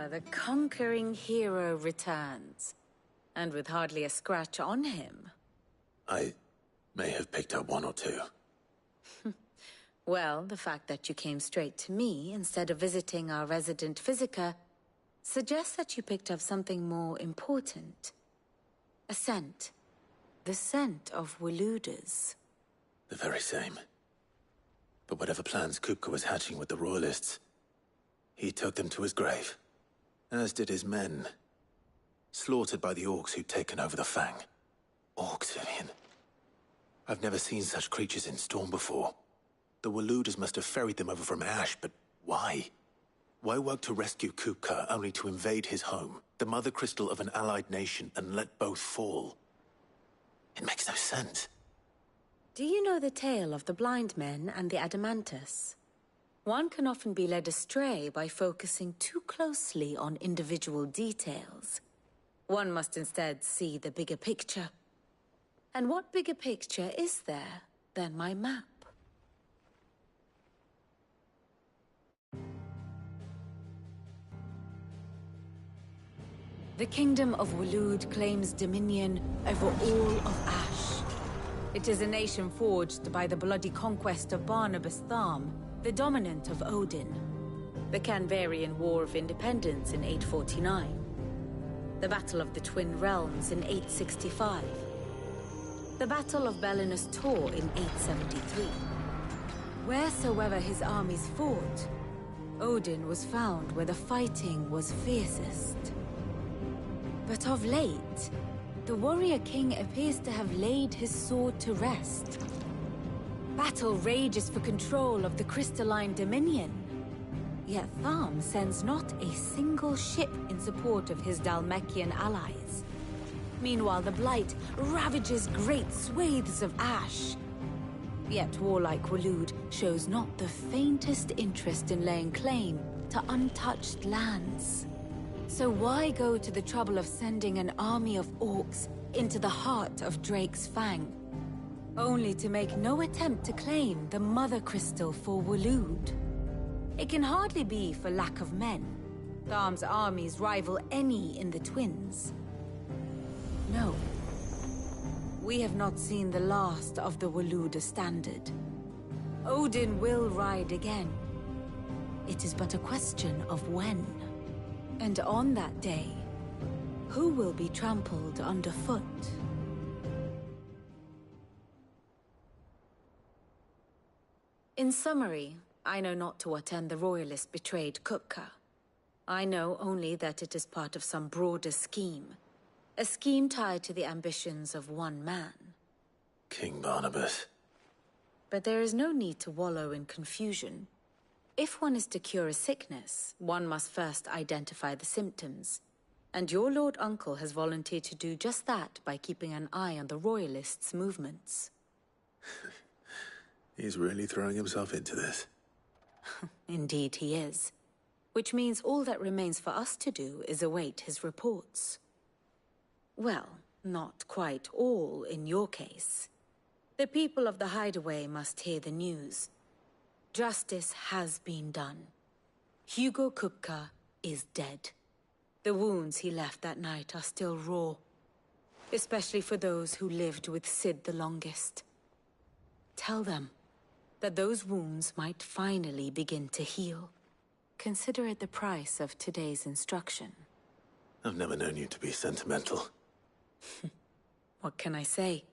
the conquering hero returns. And with hardly a scratch on him. I may have picked up one or two. Well, the fact that you came straight to me instead of visiting our resident physiker suggests that you picked up something more important. A scent. The scent of Waludas. The very same. But whatever plans Kupka was hatching with the Royalists, he took them to his grave. As did his men. Slaughtered by the orcs who'd taken over the Fang. Orcs, Vivian. I've never seen such creatures in Storm before. The Waludas must have ferried them over from Ash, but why? Why work to rescue Kupka only to invade his home, the mother crystal of an allied nation, and let both fall? It makes no sense. Do you know the tale of the blind men and the Adamantus? One can often be led astray by focusing too closely on individual details. One must instead see the bigger picture. And what bigger picture is there than my map? The Kingdom of Walud claims dominion over all of Ash. It is a nation forged by the bloody conquest of Barnabas Tharm, the dominant of Odin. The Canvarian War of Independence in 849. The Battle of the Twin Realms in 865. The Battle of Belinus Tor in 873. Wheresoever his armies fought, Odin was found where the fighting was fiercest. But of late, the warrior king appears to have laid his sword to rest. Battle rages for control of the crystalline dominion. Yet Tharm sends not a single ship in support of his Dhalmekian allies. Meanwhile, the Blight ravages great swathes of Ash. Yet warlike Walud shows not the faintest interest in laying claim to untouched lands. So why go to the trouble of sending an army of orcs into the heart of Drake's Fang, only to make no attempt to claim the Mother Crystal for Walud? It can hardly be for lack of men. Tharm's armies rival any in the Twins. No. We have not seen the last of the Waluda standard. Odin will ride again. It is but a question of when. And on that day, who will be trampled underfoot? In summary, I know not to what end the Royalists betrayed Kupka. I know only that it is part of some broader scheme. A scheme tied to the ambitions of one man. King Barnabas. But there is no need to wallow in confusion. If one is to cure a sickness, one must first identify the symptoms. And your Lord Uncle has volunteered to do just that by keeping an eye on the Royalists' movements. He's really throwing himself into this. Indeed he is. Which means all that remains for us to do is await his reports. Well, not quite all in your case. The people of the Hideaway must hear the news. Justice has been done. Hugo Kupka is dead. The wounds he left that night are still raw. Especially for those who lived with Sid the longest. Tell them that those wounds might finally begin to heal. Consider it the price of today's instruction. I've never known you to be sentimental. What can I say?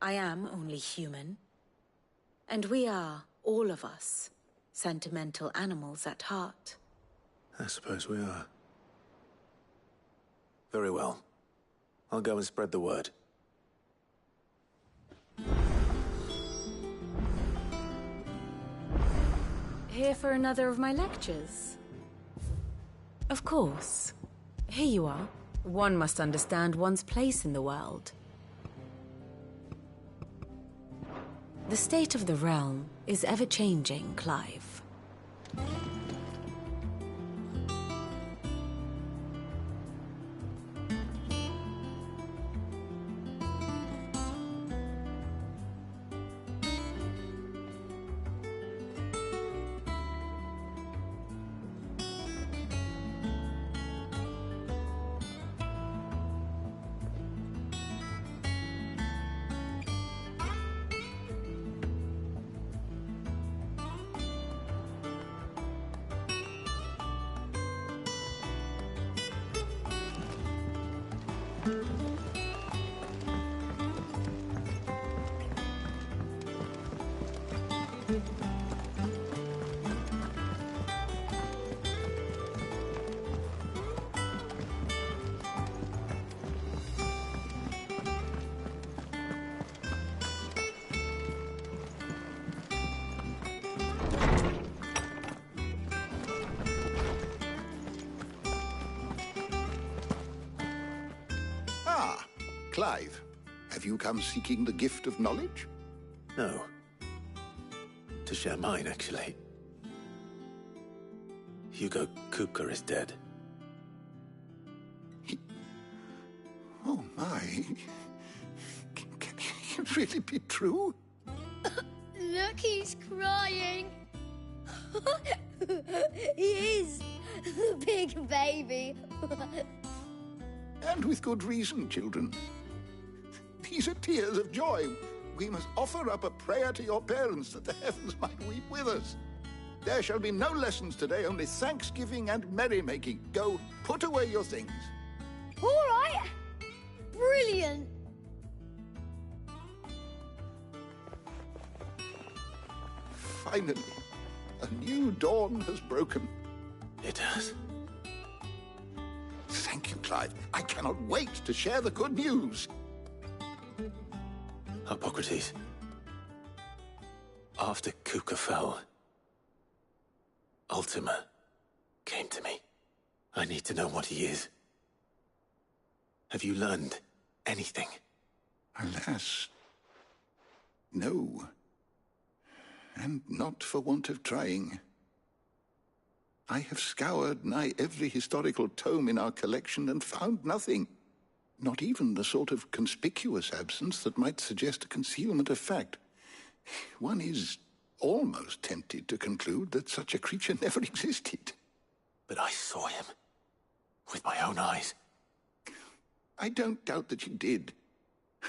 I am only human. And we are, all of us, sentimental animals at heart. I suppose we are. Very well. I'll go and spread the word. Here for another of my lectures? Of course. Here you are. One must understand one's place in the world. The state of the realm is ever-changing, Clive. Clive, have you come seeking the gift of knowledge? No. To share mine, actually. Hugo Kupka is dead. Oh my. Can it really be true? Look, he's crying. He is. The big baby. And with good reason, children. These are tears of joy. We must offer up a prayer to your parents that the heavens might weep with us. There shall be no lessons today, only thanksgiving and merrymaking. Go, put away your things. All right. Brilliant. Finally, a new dawn has broken. It has. Thank you, Clive. I cannot wait to share the good news. Hippocrates. After Kupka fell, Ultima came to me. I need to know what he is. Have you learned anything? Alas, no. And not for want of trying. I have scoured nigh every historical tome in our collection and found nothing. Not even the sort of conspicuous absence that might suggest a concealment of fact. One is almost tempted to conclude that such a creature never existed. But I saw him. With my own eyes. I don't doubt that you did.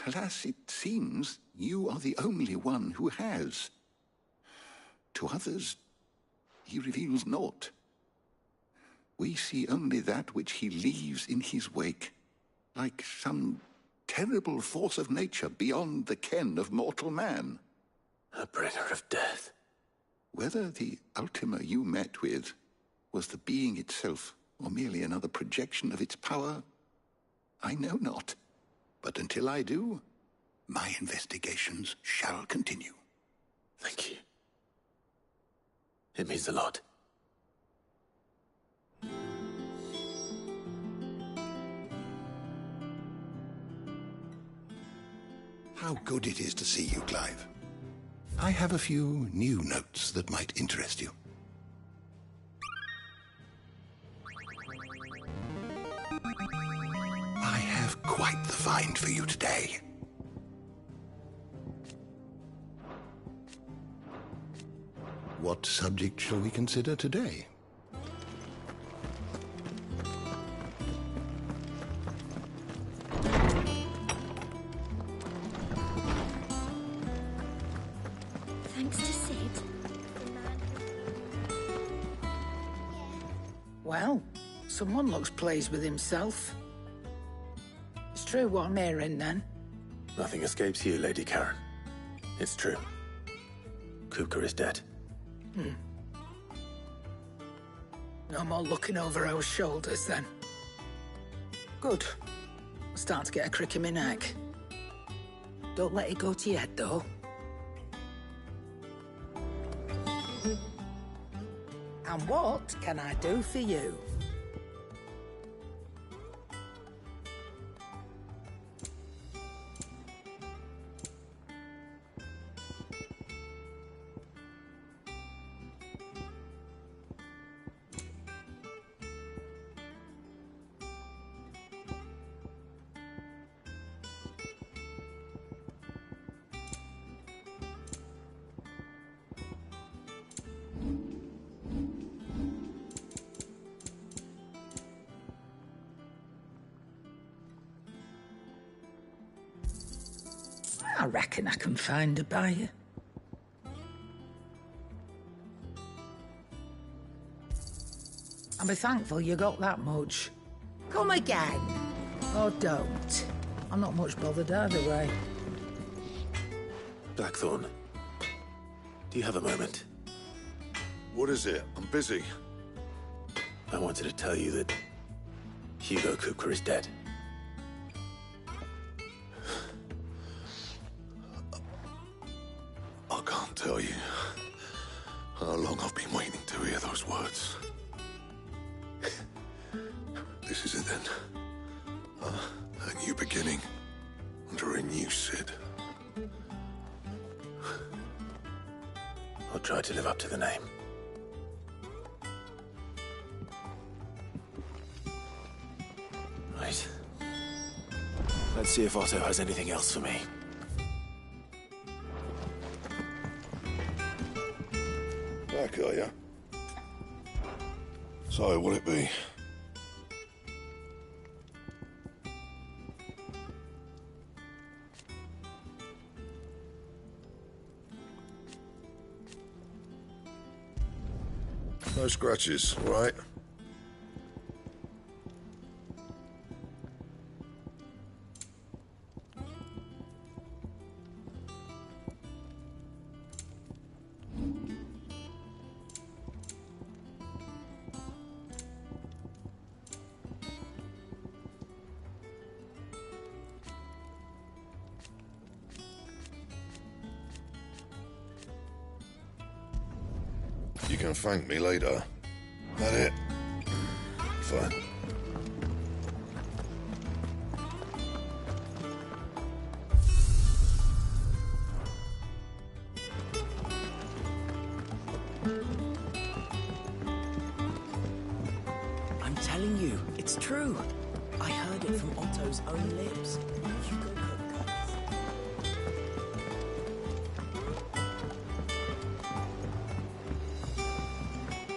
Alas, it seems you are the only one who has. To others, he reveals naught. We see only that which he leaves in his wake, like some terrible force of nature beyond the ken of mortal man. A bringer of death. Whether the Ultima you met with was the being itself, or merely another projection of its power, I know not. But until I do, my investigations shall continue. Thank you. It means a lot. How good it is to see you, Clive. I have a few new notes that might interest you. I have quite the find for you today. What subject shall we consider today? Thanks to Sid. Well, someone looks pleased with himself. It's true what I'm hearing, then. Nothing escapes you, Lady Karen. It's true. Kupka is dead. No more looking over our shoulders, then. Good. I'm starting to get a crick in my neck. Don't let it go to your head, though. And what can I do for you? I reckon I can find a buyer. I'll be thankful you got that much. Come again. Or don't. I'm not much bothered either way. Blackthorn, do you have a moment? What is it? I'm busy. I wanted to tell you that Hugo Kupka is dead. I can't tell you how long I've been waiting to hear those words. This is it then. A new beginning under a new Sid. I'll try to live up to the name. Right. Let's see if Otto has anything else for me. Back, are ya? So, what'll it be? No scratches, all right? You can thank me later. That it? Fine. I'm telling you, it's true. I heard it from Otto's own lips. Hugo Kupka.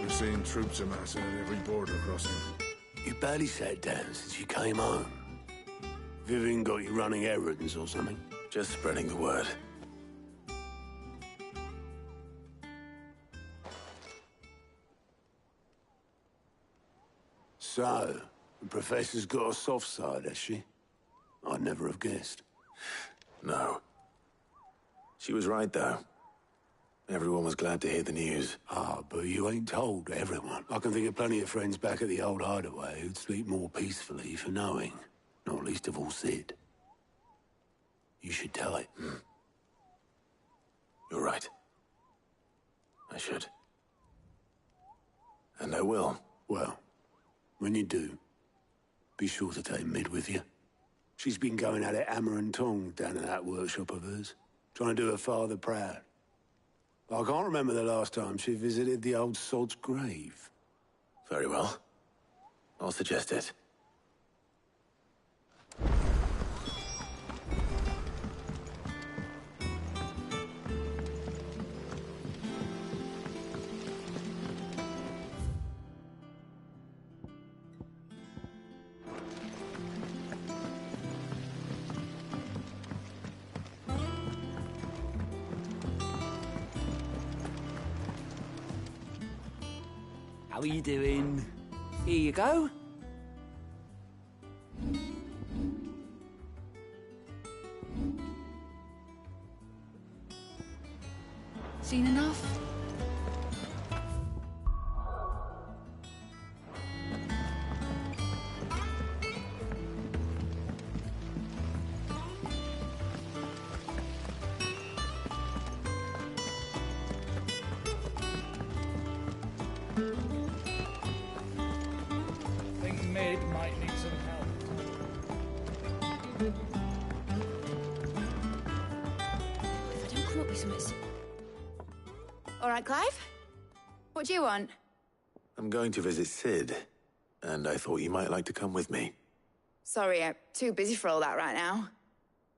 We've seen troops amassing at every border crossing. You barely sat down since you came home. Vivian got you running errands or something? Just spreading the word. So, the Professor's got a soft side, has she? I'd never have guessed. No. She was right, though. Everyone was glad to hear the news. Ah, but you ain't told everyone. I can think of plenty of friends back at the old hideaway who'd sleep more peacefully for knowing. Not least of all Sid. You should tell it. You're right. I should. And I will. Well, when you do, be sure to take Mid with you. She's been going at it hammer and tong down in that workshop of hers, trying to do her father proud. I can't remember the last time she visited the old sod's grave. Very well. I'll suggest it. How are you doing? Here you go. Seen enough? Think Mid might need some help. If I don't come up with something. All right, Clive? What do you want? I'm going to visit Sid, and I thought you might like to come with me. Sorry, I'm too busy for all that right now.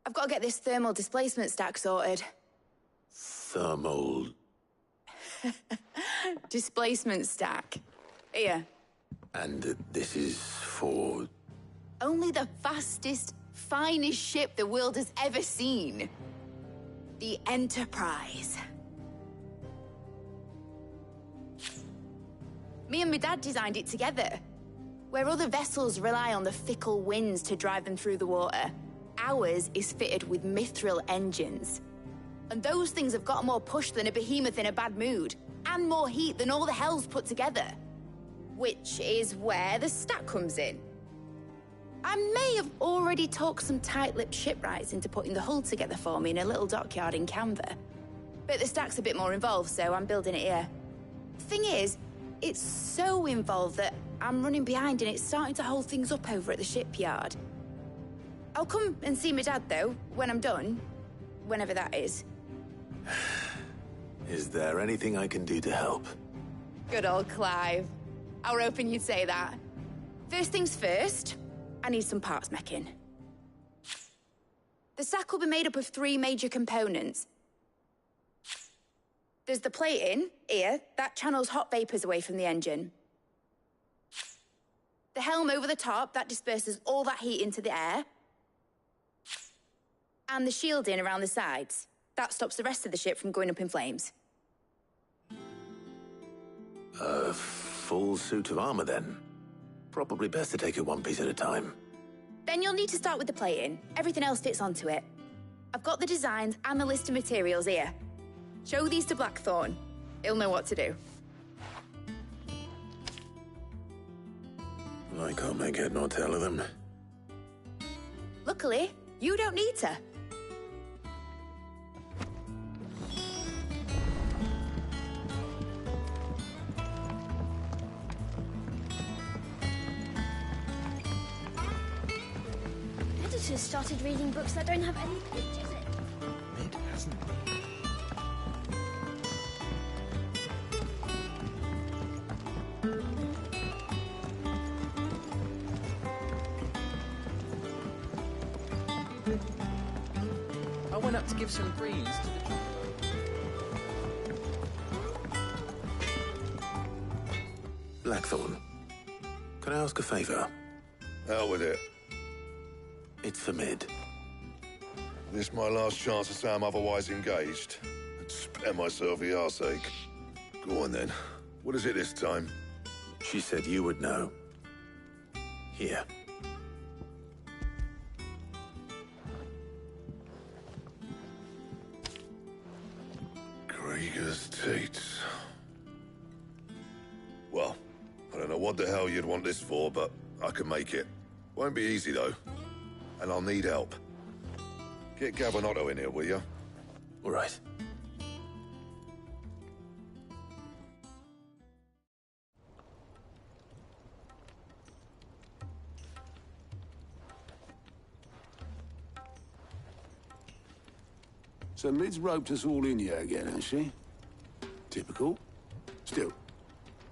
I've got to get this thermal displacement stack sorted. Thermal... Displacement stack. Here. And this is for... Only the fastest, finest ship the world has ever seen. The Enterprise. Me and my dad designed it together. Where other vessels rely on the fickle winds to drive them through the water, ours is fitted with mithril engines. And those things have got more push than a behemoth in a bad mood, and more heat than all the hells put together. Which is where the stack comes in. I may have already talked some tight-lipped shipwrights into putting the hull together for me in a little dockyard in Canva. But the stack's a bit more involved, so I'm building it here. Thing is, it's so involved that I'm running behind and it's starting to hold things up over at the shipyard. I'll come and see my dad, though, when I'm done. Whenever that is. Is there anything I can do to help? Good old Clive. I were hoping you'd say that. First things first, I need some parts meching. The stack will be made up of 3 major components. There's the plating, here, that channels hot vapors away from the engine. The helm over the top, that disperses all that heat into the air. And the shielding around the sides. That stops the rest of the ship from going up in flames. A full suit of armor, then? Probably best to take it one piece at a time. Then you'll need to start with the plating. Everything else fits onto it. I've got the designs and the list of materials here. Show these to Blackthorn. He'll know what to do. I can't make head nor tail of them. Luckily, you don't need to. Editors started reading books that don't have any pictures in. It hasn't. I went up to give some greens to the Blackthorn, can I ask a favor? Out with it. It's for Mid. This my last chance to say I'm otherwise engaged. I'd spare myself the arseache. Go on then. What is it this time? She said you would know. Here. AcediaTet. Well, I don't know what the hell you'd want this for, but I can make it. Won't be easy, though. And I'll need help. Get Gavin in here, will you? All right. So Mid's roped us all in here again, has she? Typical. Still,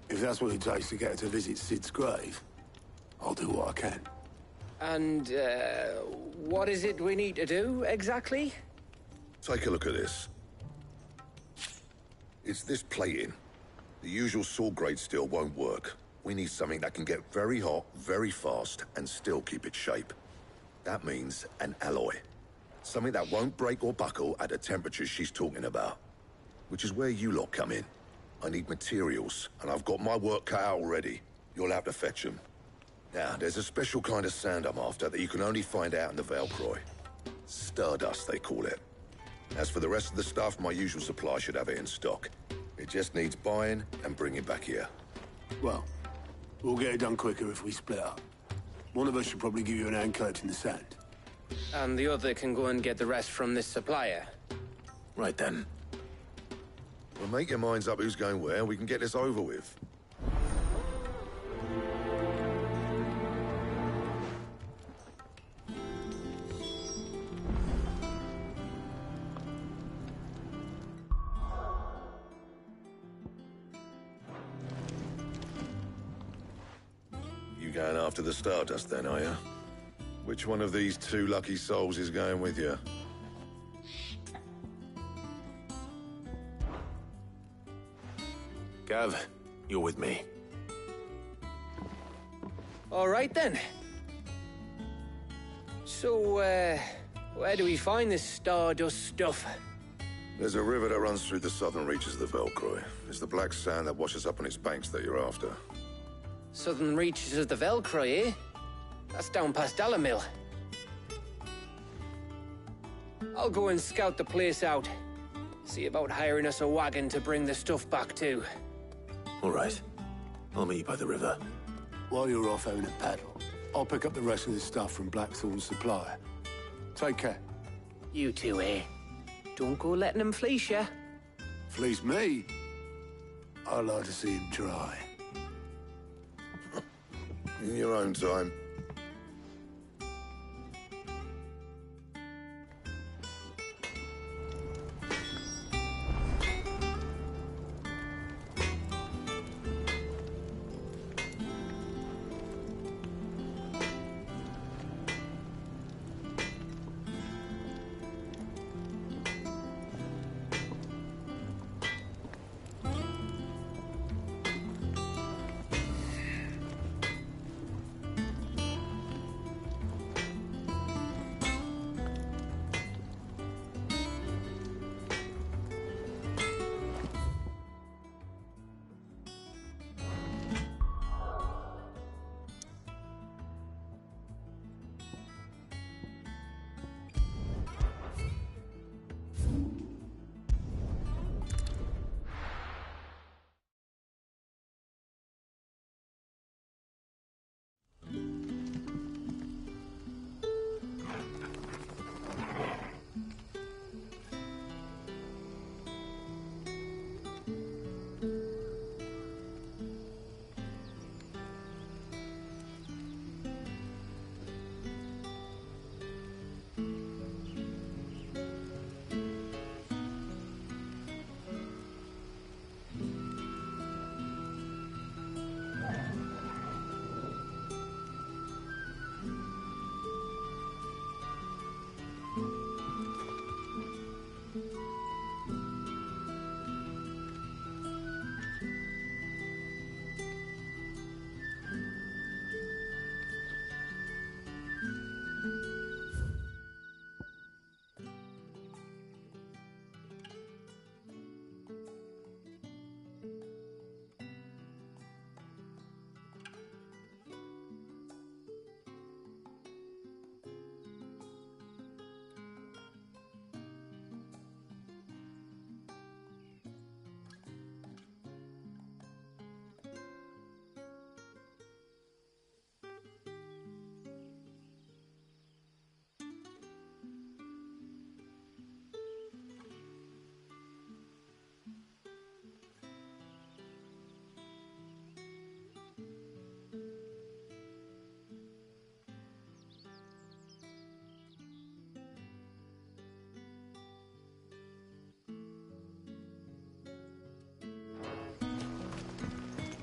if that's what it takes to get her to visit Sid's grave, I'll do what I can. And, what is it we need to do, exactly? Take a look at this. It's this plating. The usual sword-grade steel won't work. We need something that can get very hot, very fast, and still keep its shape. That means an alloy. Something that won't break or buckle at the temperatures she's talking about. Which is where you lot come in. I need materials, and I've got my work cut out already. You'll have to fetch them. Now, there's a special kind of sand I'm after that you can only find out in the Valcroy. Stardust, they call it. As for the rest of the stuff, my usual supply should have it in stock. It just needs buying and bringing back here. Well, we'll get it done quicker if we split up. One of us should probably give you an hand collecting the sand. And the other can go and get the rest from this supplier. Right then. Well, make your minds up who's going where, and we can get this over with. You going after the Stardust then, are you? Which one of these two lucky souls is going with you? Gav, you're with me. All right, then. So, where do we find this Stardust stuff? There's a river that runs through the southern reaches of the Valcroy. It's the black sand that washes up on its banks that you're after. Southern reaches of the Velcro, eh? That's down past Dalamil. I'll go and scout the place out. See about hiring us a wagon to bring the stuff back to. All right. I'll meet you by the river. While you're off having a paddle, I'll pick up the rest of the stuff from Blackthorn's supply. Take care. You two, eh? Don't go letting them fleece ya. Fleece me? I'd like to see him try. In your own time.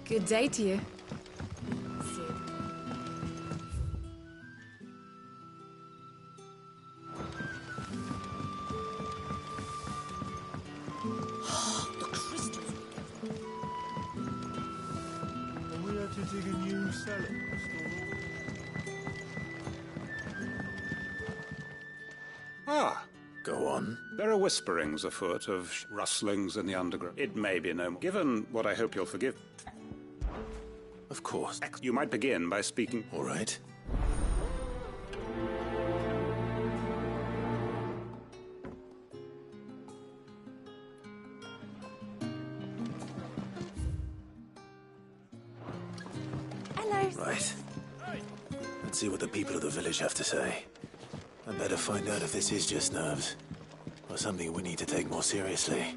Good day to you. The crystals. Are we had to dig a new cellar? Ah, Go on. there are whisperings afoot of rustlings in the underground. It may be no more. Given what I hope you'll forgive, Of course. you might begin by speaking. All right. Hello. Right. Let's see what the people of the village have to say. I better find out if this is just nerves, or something we need to take more seriously.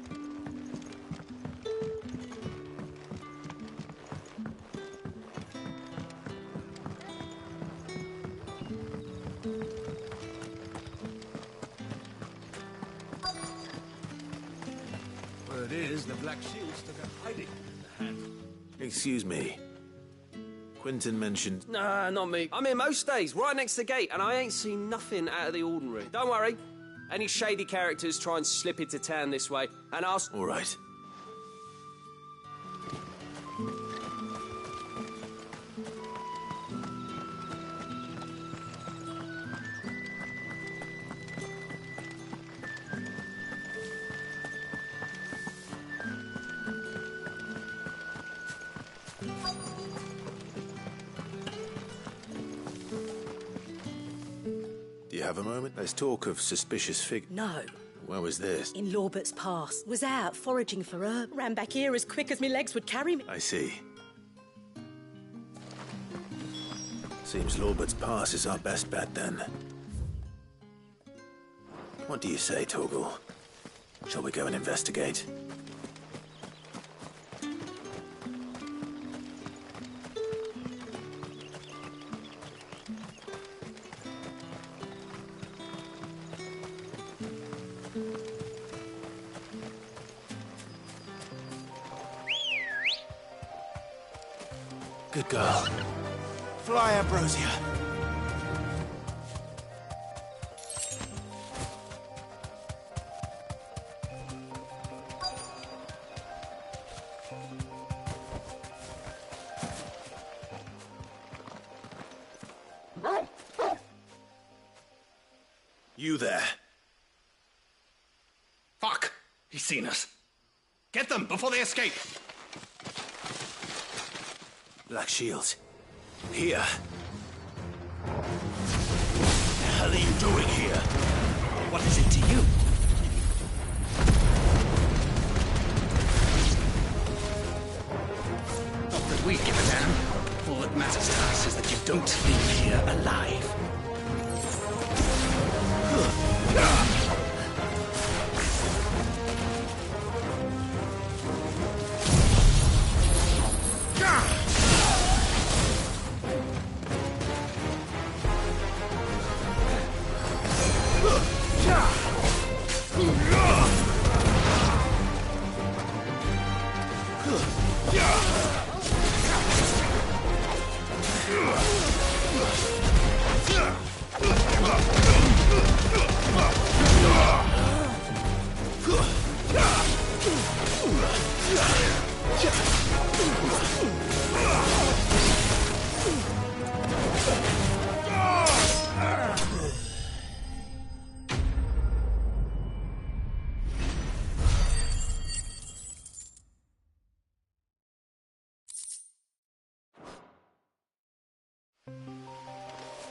Word is, the Black Shields took a hiding in the hand. Excuse me. Quentin mentioned... Nah, not me. I'm here most days, right next to the gate, and I ain't seen nothing out of the ordinary. Don't worry. Any shady characters try and slip into town this way, and I'll... All right. have a moment? There's talk of suspicious No. Where was this? In Lorbert's Pass. Was out foraging for herb. Ran back here as quick as me legs would carry me. I see. Seems Lorbert's Pass is our best bet, then. What do you say, Torgal? Shall we go and investigate? Good girl. Fly, Ambrosia. You there. Fuck! He's seen us. Get them before they escape! Black Shields. Here. What the hell are you doing here? What is it to you? Not that we give a damn. All that matters to us is that you don't leave here alive.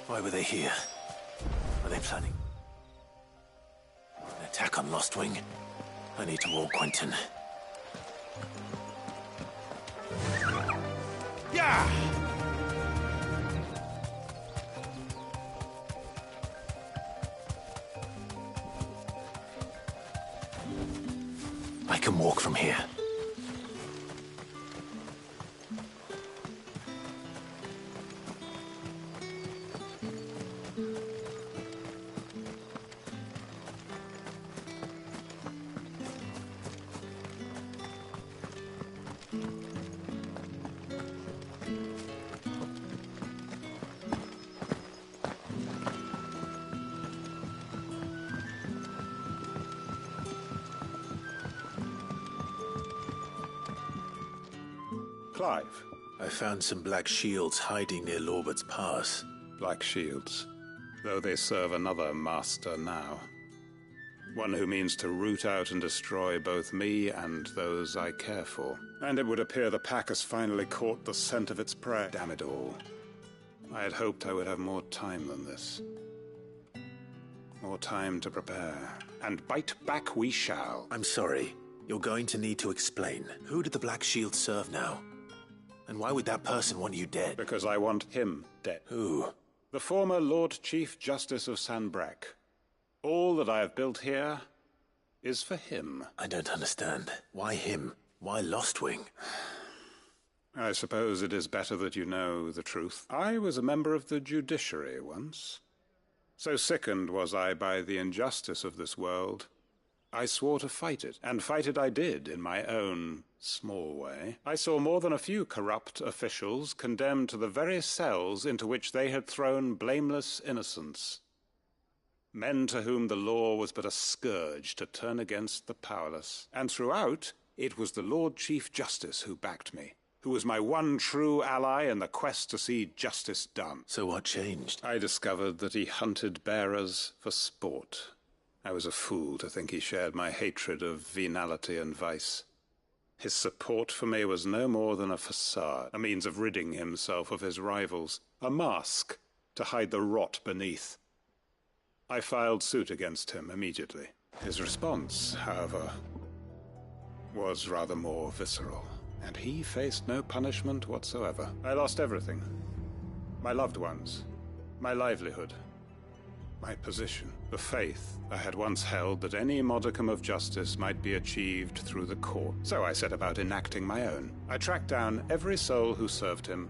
Why were they here? Are they planning an attack on Lostwing? I need to warn Quentin. Yeah! I can walk from here. Clive. I found some black shields hiding near Lorbert's Pass. Black shields. Though they serve another master now. One who means to root out and destroy both me and those I care for. And it would appear the pack has finally caught the scent of its prey. Damn it all. I had hoped I would have more time than this. More time to prepare. And bite back we shall. I'm sorry. You're going to need to explain. Who did the black shield serve now? And why would that person want you dead? Because I want him dead. Who? The former Lord Chief Justice of Sanbreque. All that I have built here is for him. I don't understand. Why him? Why Lostwing? I suppose it is better that you know the truth. I was a member of the judiciary once. So sickened was I by the injustice of this world, I swore to fight it, and fight it I did in my own small way. I saw more than a few corrupt officials condemned to the very cells into which they had thrown blameless innocents. Men to whom the law was but a scourge to turn against the powerless. And throughout, it was the Lord Chief Justice who backed me, who was my one true ally in the quest to see justice done. So what changed? I discovered that he hunted bearers for sport. I was a fool to think he shared my hatred of venality and vice. His support for me was no more than a facade, a means of ridding himself of his rivals, a mask to hide the rot beneath. I filed suit against him immediately. His response, however, was rather more visceral, and he faced no punishment whatsoever. I lost everything. My loved ones, my livelihood, my position, the faith I had once held that any modicum of justice might be achieved through the court. So I set about enacting my own. I tracked down every soul who served him,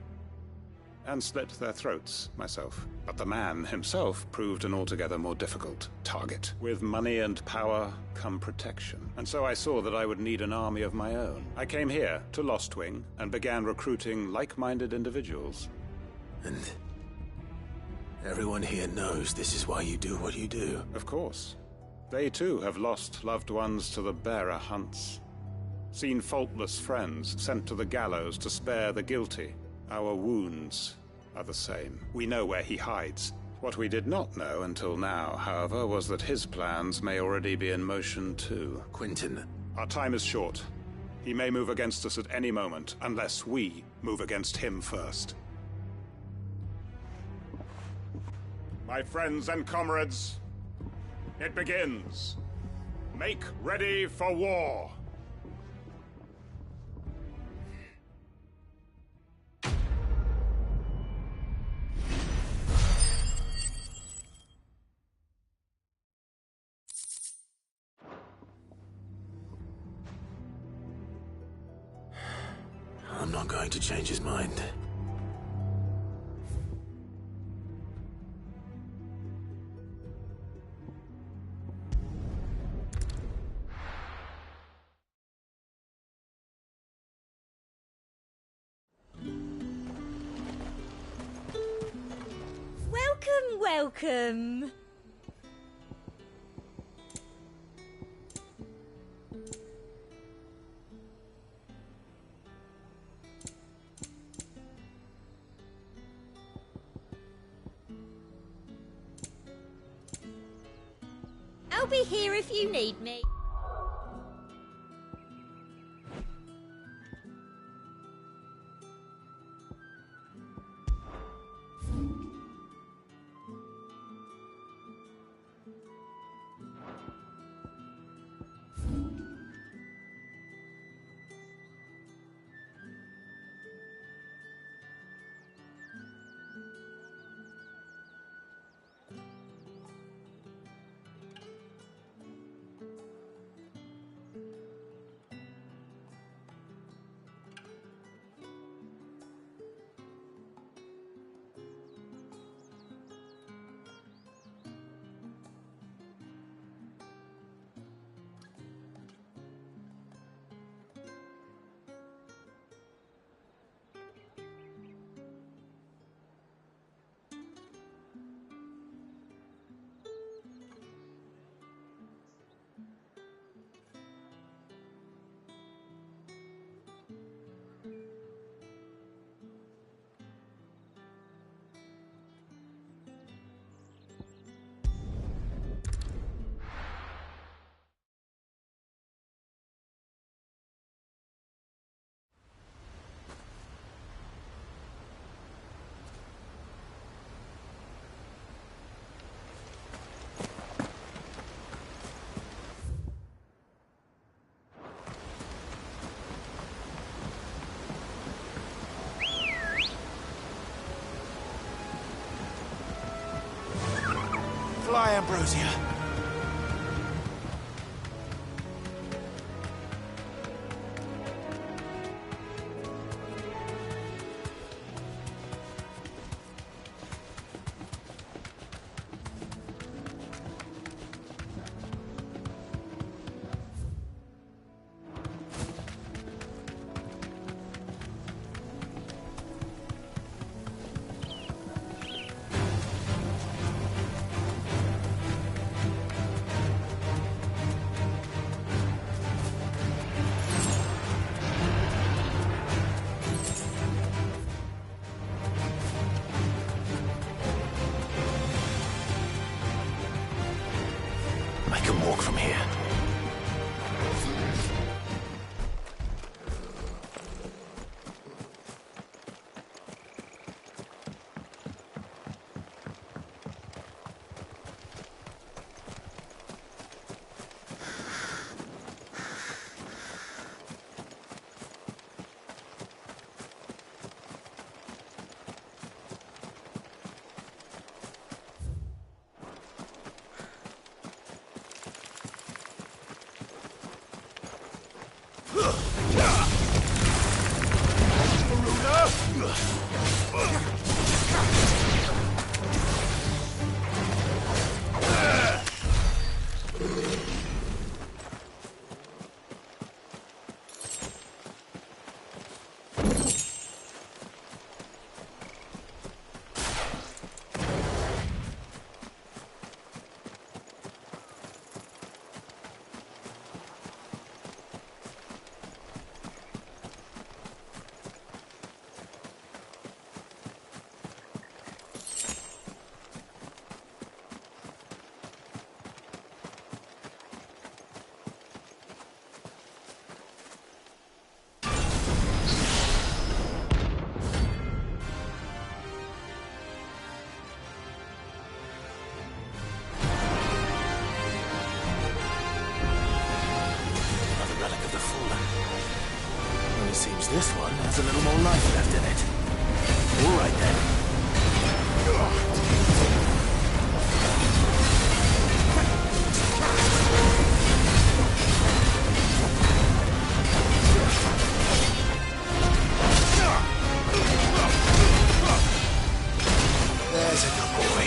and slit their throats myself. But the man himself proved an altogether more difficult target. With money and power come protection, and so I saw that I would need an army of my own. I came here to Lostwing and began recruiting like-minded individuals. And everyone here knows this is why you do what you do. Of course. They too have lost loved ones to the bearer hunts. Seen faultless friends sent to the gallows to spare the guilty. Our wounds are the same. We know where he hides. What we did not know until now, however, was that his plans may already be in motion too. Quentin. Our time is short. He may move against us at any moment, unless we move against him first. My friends and comrades, it begins. Make ready for war. I'm not going to change his mind. Welcome. I'll be here if you need me. Fly, Ambrosia. This one has a little more life left in it. All right then. There's a good boy.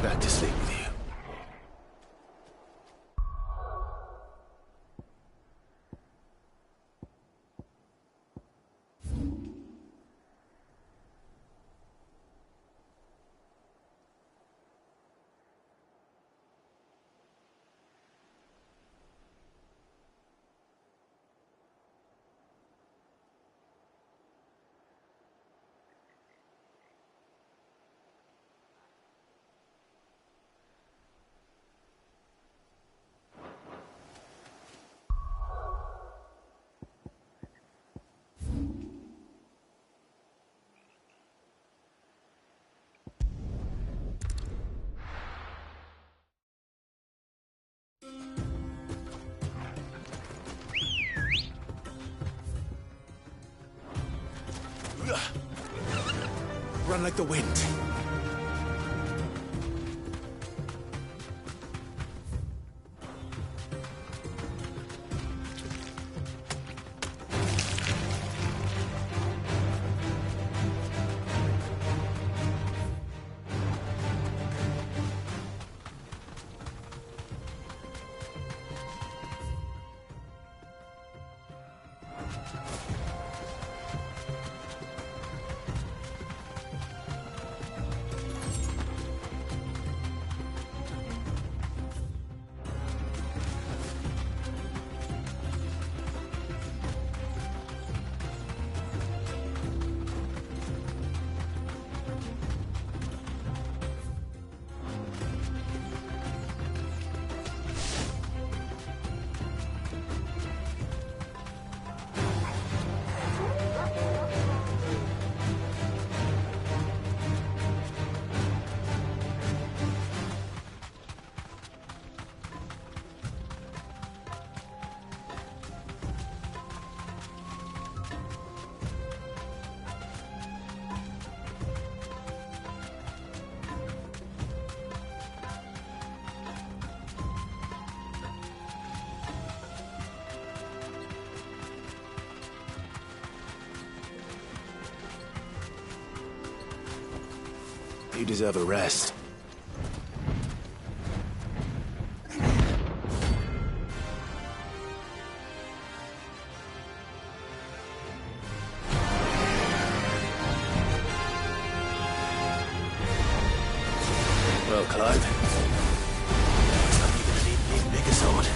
Back to sleep with you. Run like the wind. You deserve a rest. Well, Clive. Looks like you're gonna need an even bigger sword.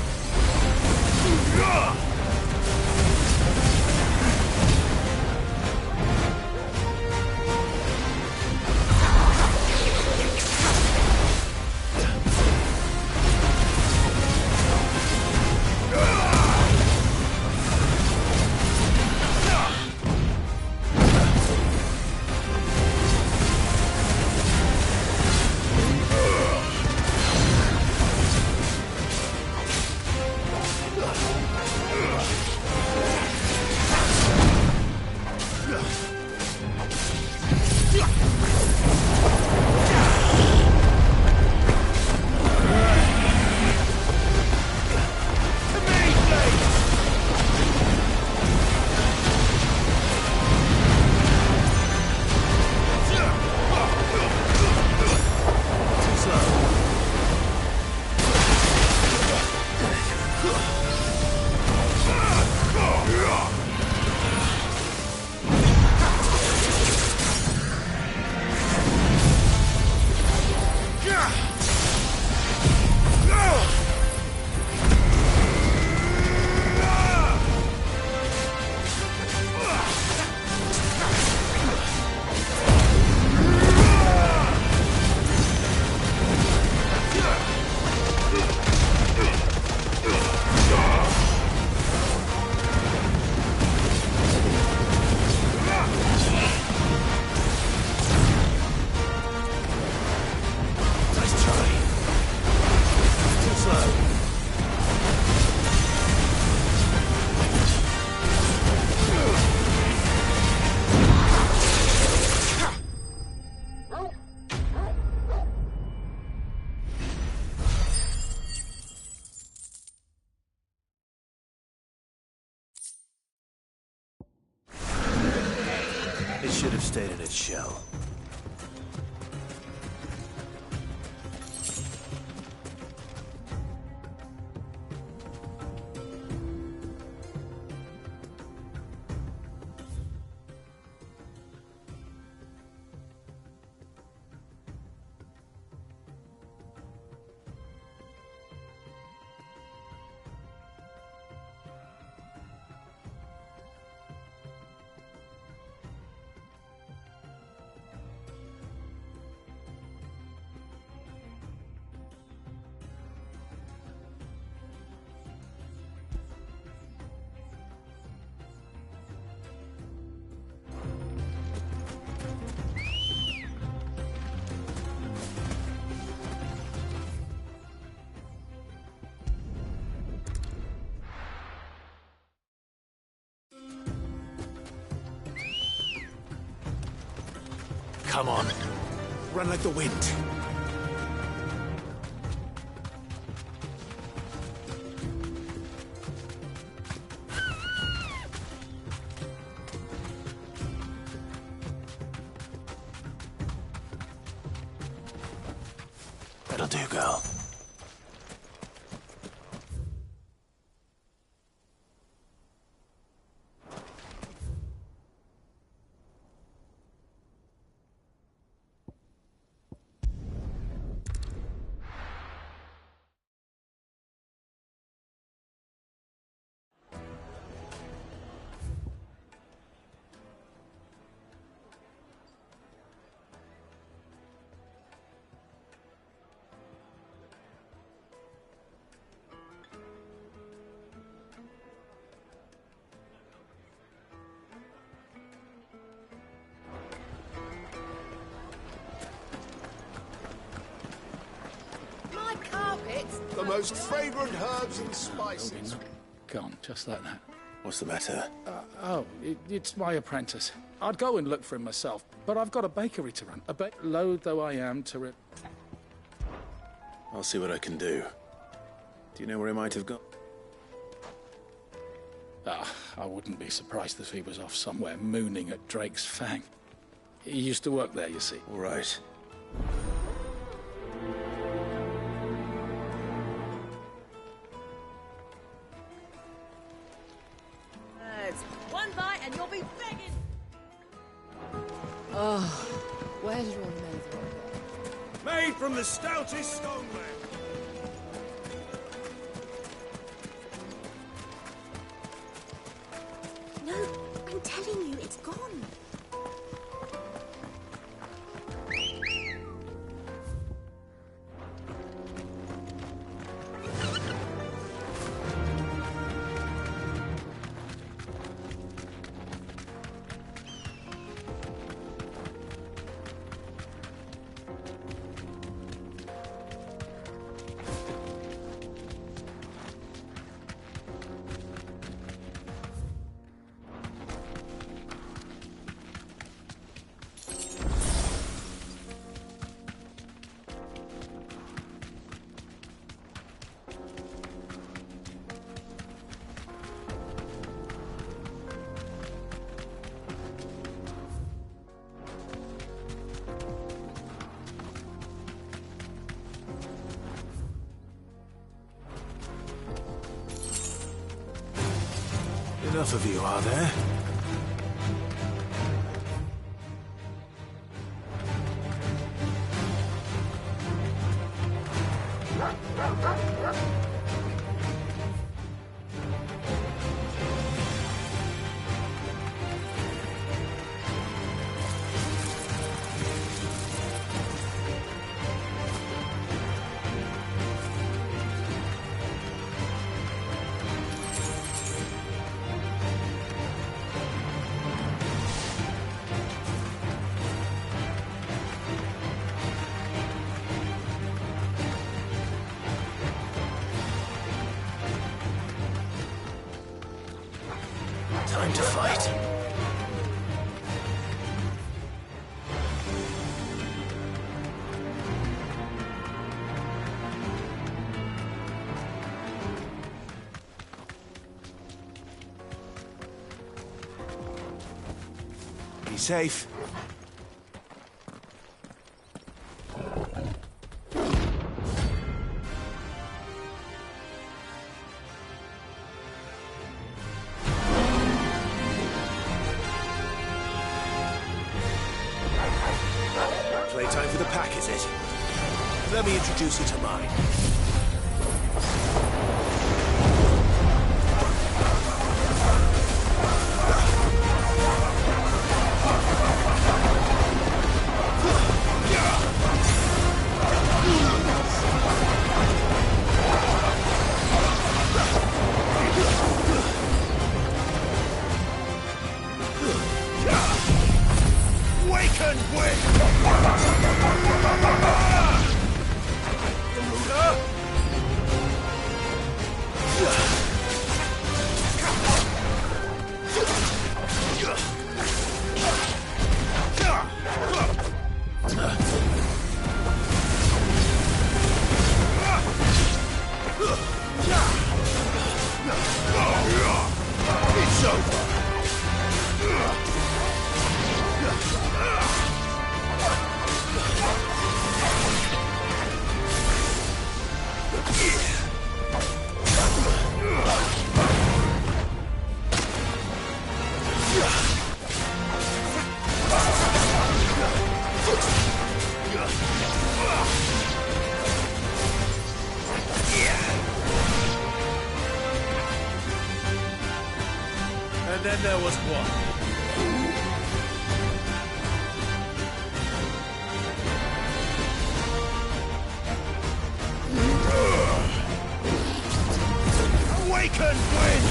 It should have stayed in its shell. Come on. Run like the wind. That'll do, girl. The most fragrant herbs and spices. Gone, just like that. What's the matter? It's my apprentice. I'd go and look for him myself, but I've got a bakery to run. Loath though I am to it. I'll see what I can do. Do you know where he might have gone? I wouldn't be surprised if he was off somewhere mooning at Drake's Fang. He used to work there, you see. All right. One bite and you'll be begging. Oh, where's your mother? Made from the stoutest stoneware. No, I'm telling you, it's gone. Enough of you, are there? Time to fight. Be safe. Playtime for the pack, is it? Let me introduce you to mine. Waken wind! then there was one. Awaken, wind!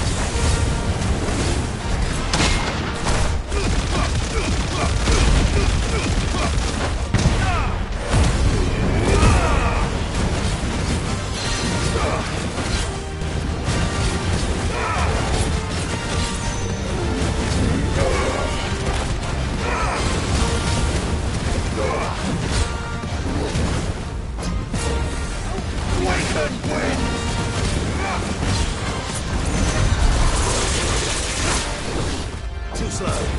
Too slow.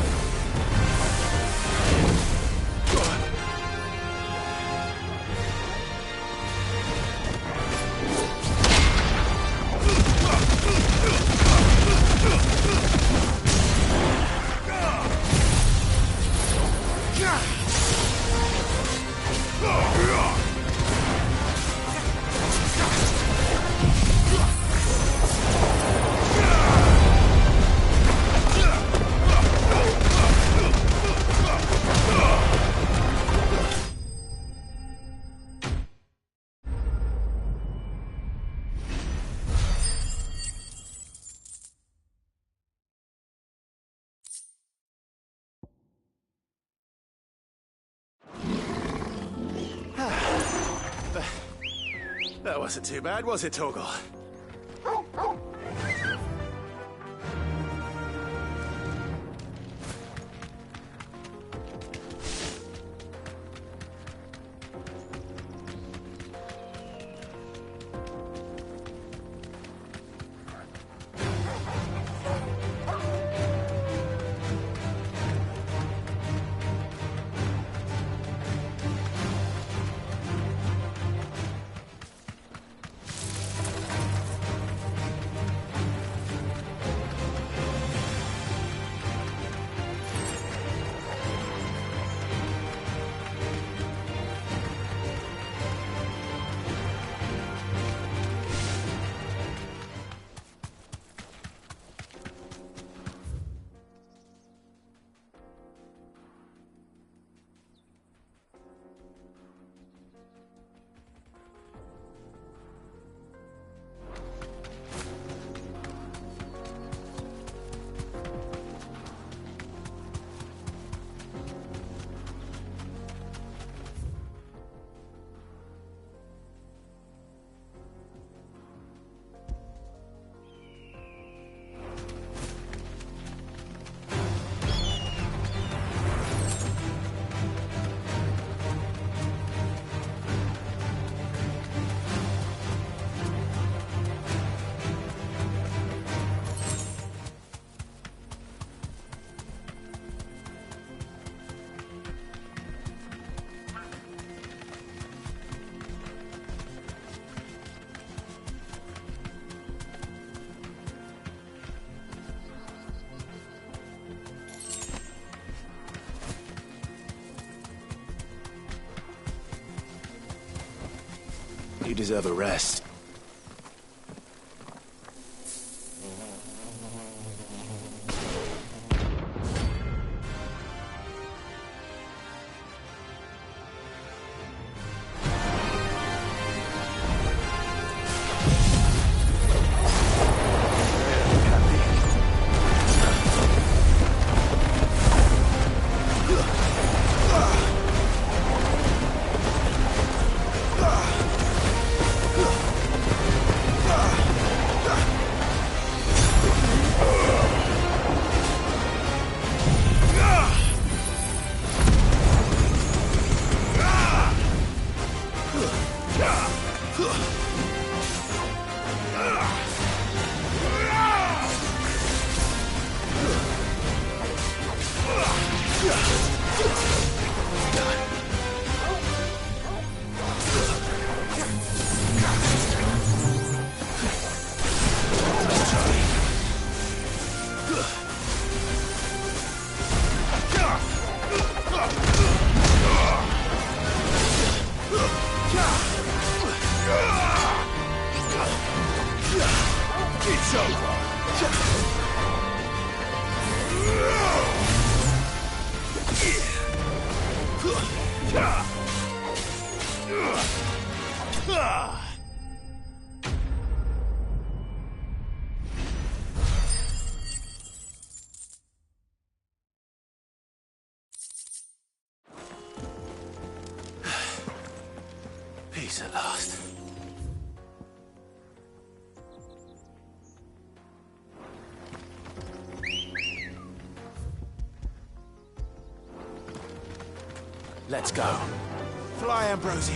That wasn't too bad, was it, Torgal? You deserve a rest. It's over. Peace at last. Let's go. Fly, Ambrosia.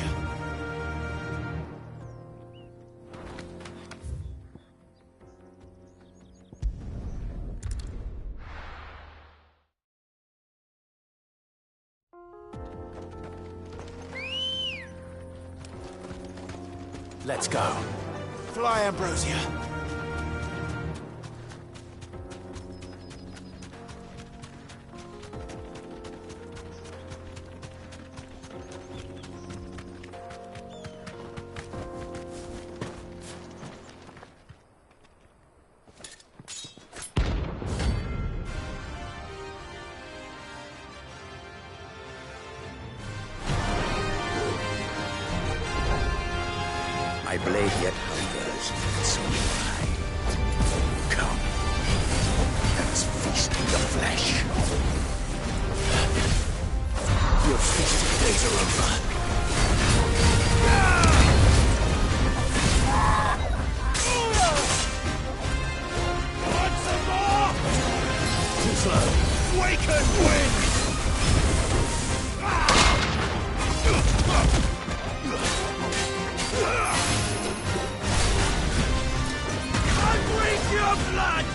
Let's go. Fly, Ambrosia. My blade yet hungers, and so do I. Come, let us feast in the flesh. Your feasting days are over. Want some more? Too slow. Waken wind! Your blood!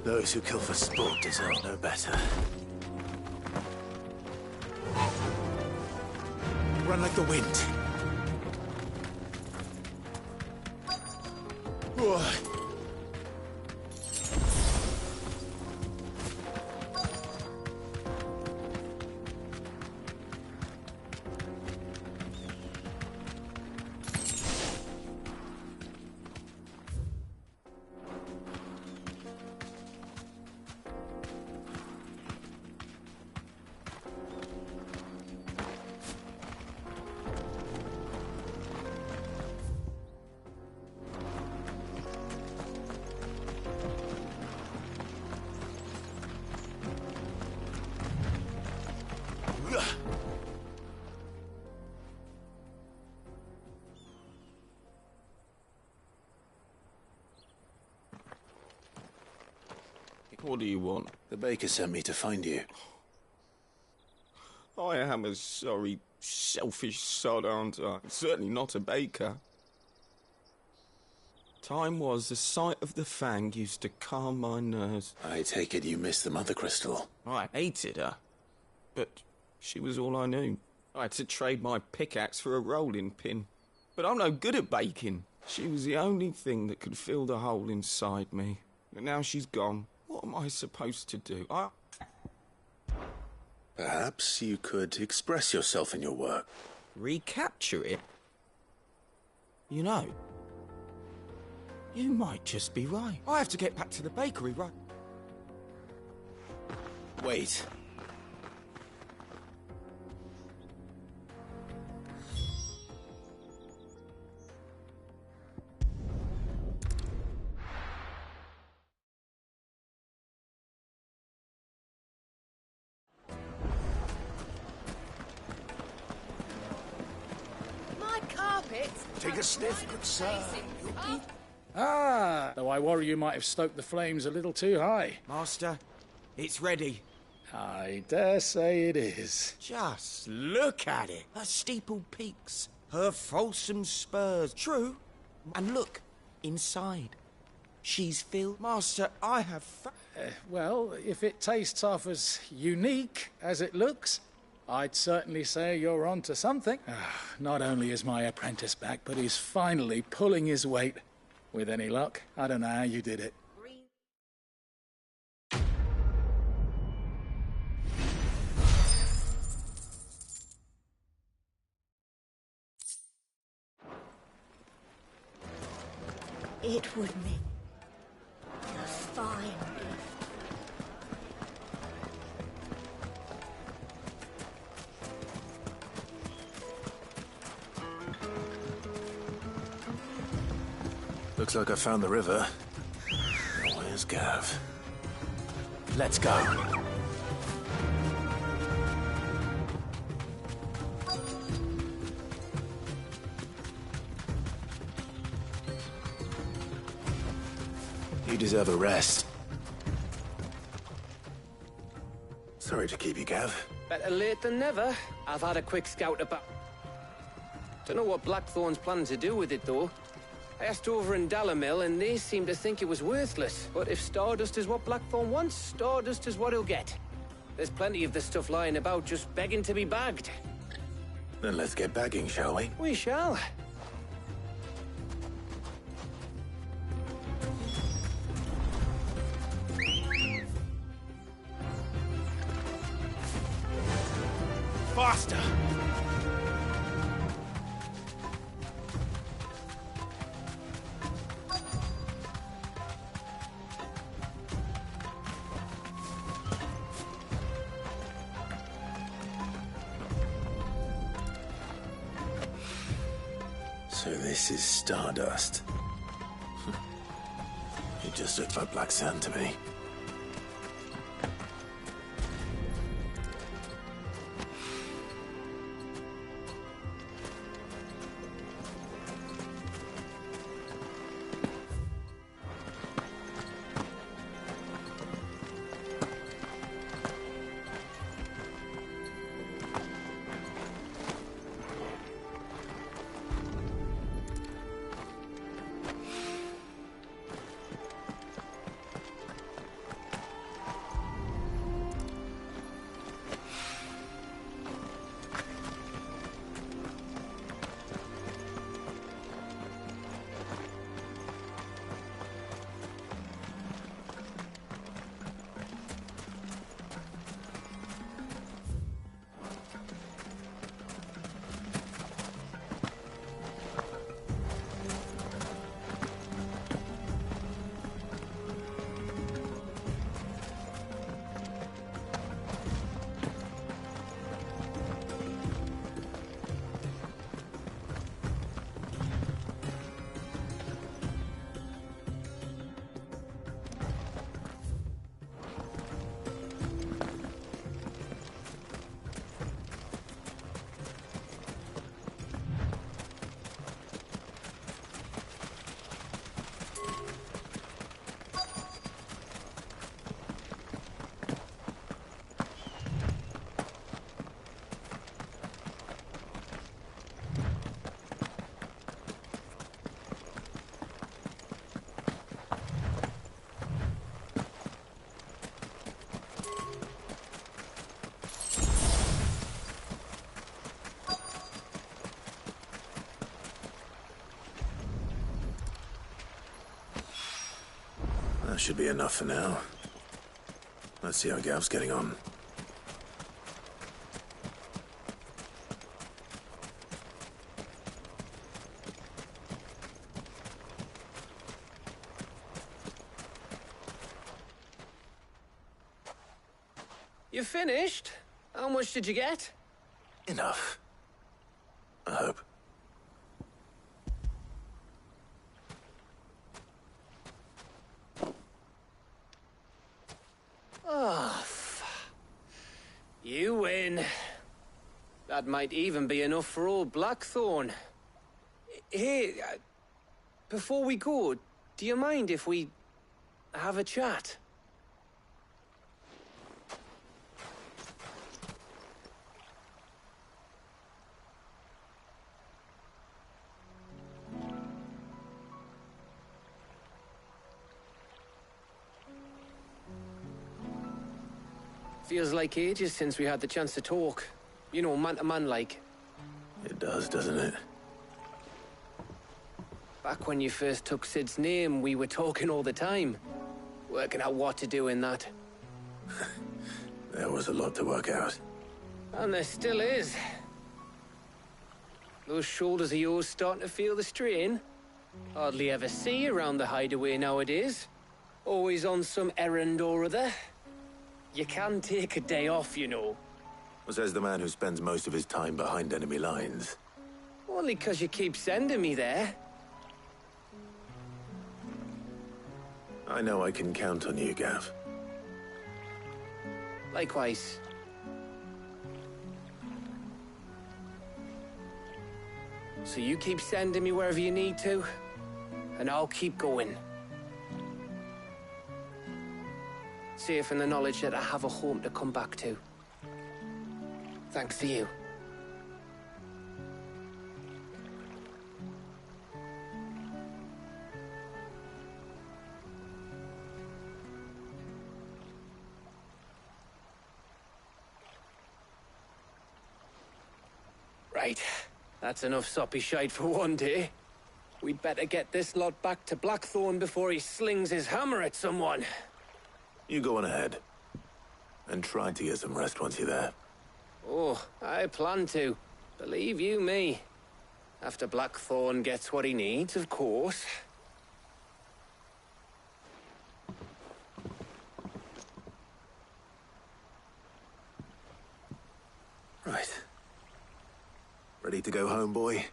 Those who kill for sport deserve no better. Run like the wind. What do you want? The baker sent me to find you. I am a sorry, selfish sod, aren't I? Certainly not a baker. Time was the sight of the fang used to calm my nerves. I take it you missed the mother crystal. I hated her, but she was all I knew. I had to trade my pickaxe for a rolling pin. But I'm no good at baking. She was the only thing that could fill the hole inside me. And now she's gone. What am I supposed to do? Perhaps you could express yourself in your work. Recapture it? You know, you might just be right. I have to get back to the bakery, right? Wait. My carpet. Take a sniff, good sir. Ah, though I worry you might have stoked the flames a little too high. Master, it's ready. I dare say it is. Just look at it. Her steepled peaks, her fulsome spurs. True. And look, inside. She's filled. Master, I have... Well, if it tastes half as unique as it looks, I'd certainly say you're onto something. Not only is my apprentice back, but he's finally pulling his weight. With any luck, I don't know how you did it. It would make a fine gift. Looks like I found the river. Where's Gav? Let's go. You deserve a rest. Sorry to keep you, Gav. Better late than never. I've had a quick scout about... Don't know what Blackthorn's planning to do with it, though. I asked over in Dalamil, and they seem to think it was worthless. But if Stardust is what Blackthorn wants, Stardust is what he'll get. There's plenty of the stuff lying about, just begging to be bagged. Then let's get bagging, shall we? We shall. Faster! So this is Stardust. It just looks like black sand to me. That should be enough for now. Let's see how Gav's getting on. You finished? How much did you get? Enough. I hope. Oh, you win. That might even be enough for old Blackthorn. Hey, before we go, do you mind if we have a chat? Feels like ages since we had the chance to talk. You know, man to man like. It does, doesn't it? Back when you first took Sid's name, we were talking all the time. Working out what to do in that. There was a lot to work out. And there still is. Those shoulders of yours starting to feel the strain. Hardly ever see you around the hideaway nowadays. Always on some errand or other. You can take a day off, you know. Says the man who spends most of his time behind enemy lines. Only 'cause you keep sending me there. I know I can count on you, Gav. Likewise. So you keep sending me wherever you need to, and I'll keep going. Safe in the knowledge that I have a home to come back to. Thanks to you. Right. That's enough soppy shite for one day. We'd better get this lot back to Blackthorn before he slings his hammer at someone. You go on ahead. And try to get some rest once you're there. Oh, I plan to. Believe you me. After Blackthorn gets what he needs, of course. Right. Ready to go home, boy?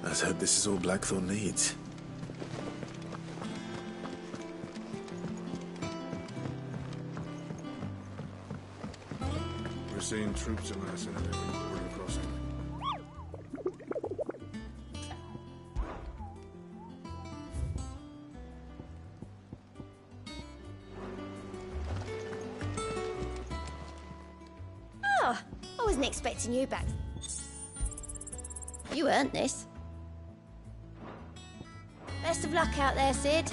Let's hope this is all Blackthorn needs. We're seeing troops amassing at every border crossing. Oh, I wasn't expecting you back. You earned this. Best of luck out there, Sid.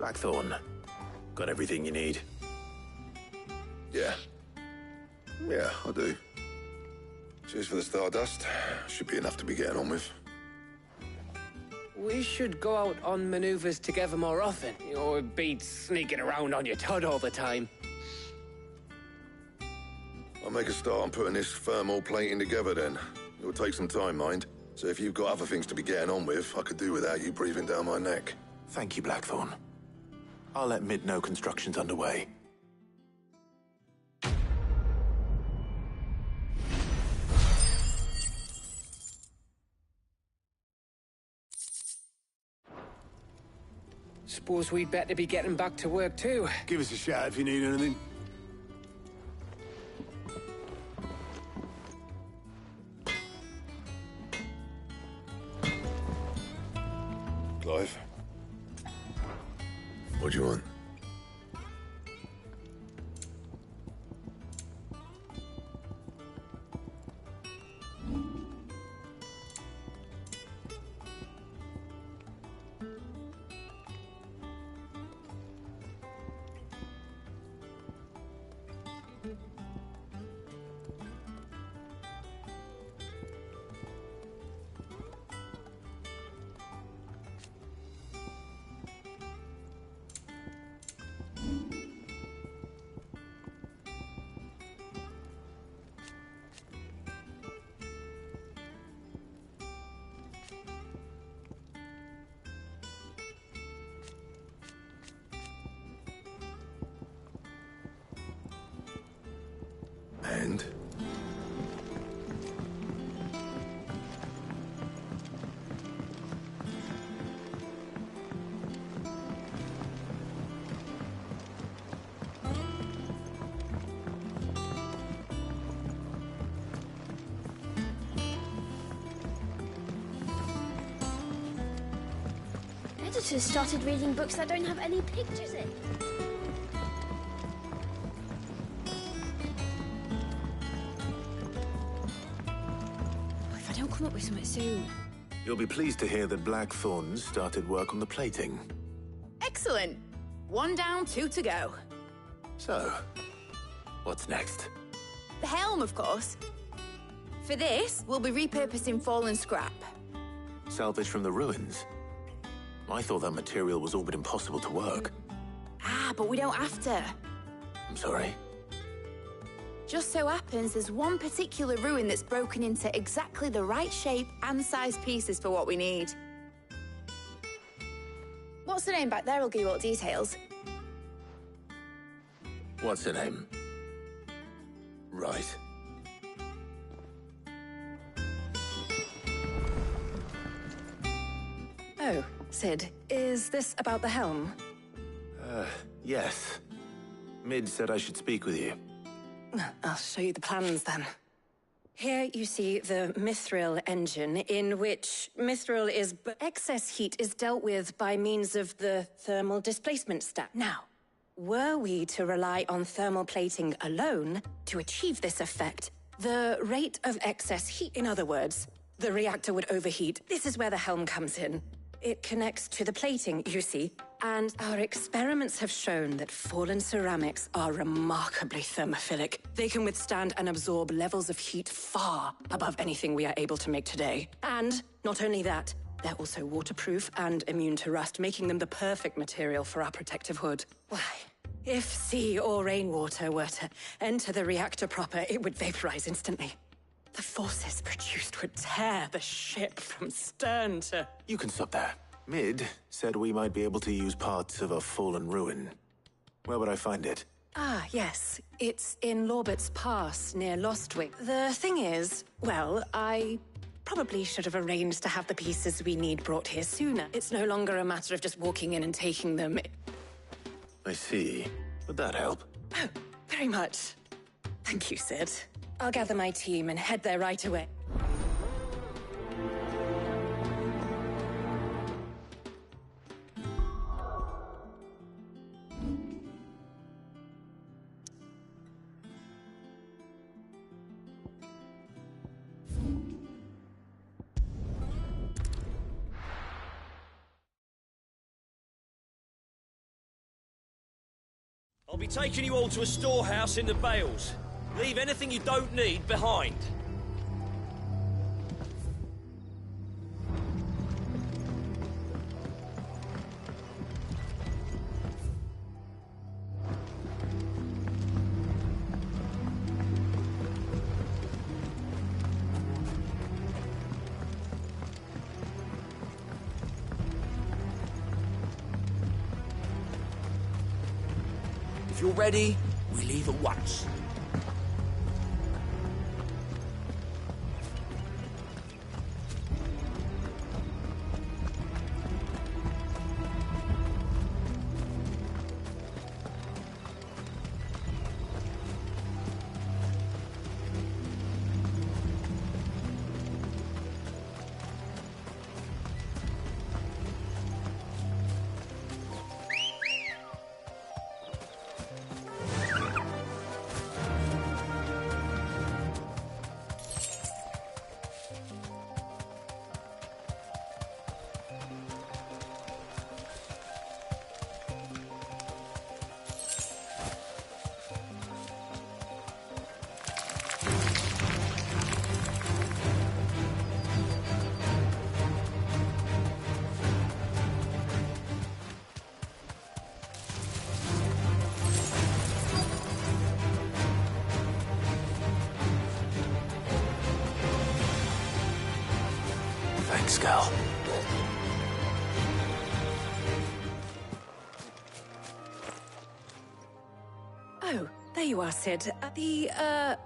Blackthorn, got everything you need? Yeah. Yeah, I do. Cheers for the Stardust. Should be enough to be getting on with. We should go out on maneuvers together more often. You know, it beats sneaking around on your Todd all the time. I'll make a start on putting this thermal plating together then. It'll take some time, mind. So if you've got other things to be getting on with, I could do without you breathing down my neck. Thank you, Blackthorn. I'll let Mid know construction's underway. Suppose we'd better be getting back to work too. Give us a shout if you need anything. Clive? What do you want? And? Editors started reading books that don't have any pictures in. If I don't come up with something soon. You'll be pleased to hear that Blackthorn's started work on the plating. Excellent. 1 down, 2 to go. So, what's next? The helm, of course. For this, we'll be repurposing fallen scrap. Salvage from the ruins? I thought that material was all but impossible to work. Ah, but we don't have to. I'm sorry. Just so happens there's one particular ruin that's broken into exactly the right shape and size pieces for what we need. What's the name back there? I'll give you all details. What's her name? Right. Oh, Sid, is this about the helm? Yes. Mid said I should speak with you. I'll show you the plans then. Here you see the mithril engine, in which excess heat is dealt with by means of the thermal displacement stack. Now, were we to rely on thermal plating alone to achieve this effect, the rate of excess heat, in other words, the reactor would overheat. This is where the helm comes in. It connects to the plating, you see, and our experiments have shown that fallen ceramics are remarkably thermophilic. They can withstand and absorb levels of heat far above anything we are able to make today. And not only that, they're also waterproof and immune to rust, making them the perfect material for our protective hood. Why, if sea or rainwater were to enter the reactor proper, it would vaporize instantly. The forces produced would tear the ship from stern to... You can stop there. Mid said we might be able to use parts of a fallen ruin. Where would I find it? Ah, yes. It's in Lorbert's Pass, near Lostwick. The thing is, well, I probably should have arranged to have the pieces we need brought here sooner. It's no longer a matter of just walking in and taking them. I see. Would that help? Oh, very much. Thank you, Sid. I'll gather my team and head there right away. I'll be taking you all to a storehouse in the Bales. Leave anything you don't need behind. If you're ready, we leave at once. Thanks, Gal. Oh, there you are, Sid. The,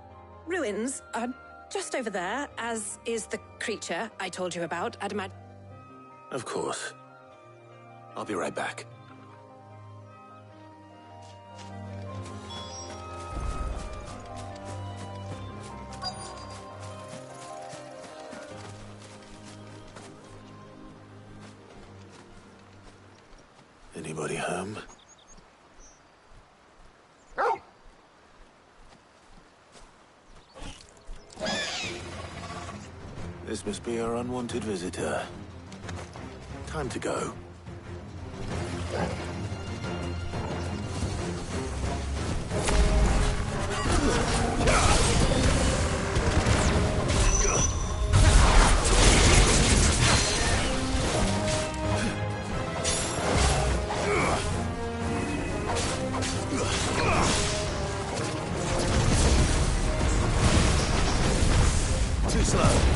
ruins are just over there, as is the creature I told you about, I'd imagine. Of course. I'll be right back. Anybody home? This must be our unwanted visitor. Time to go. Too slow.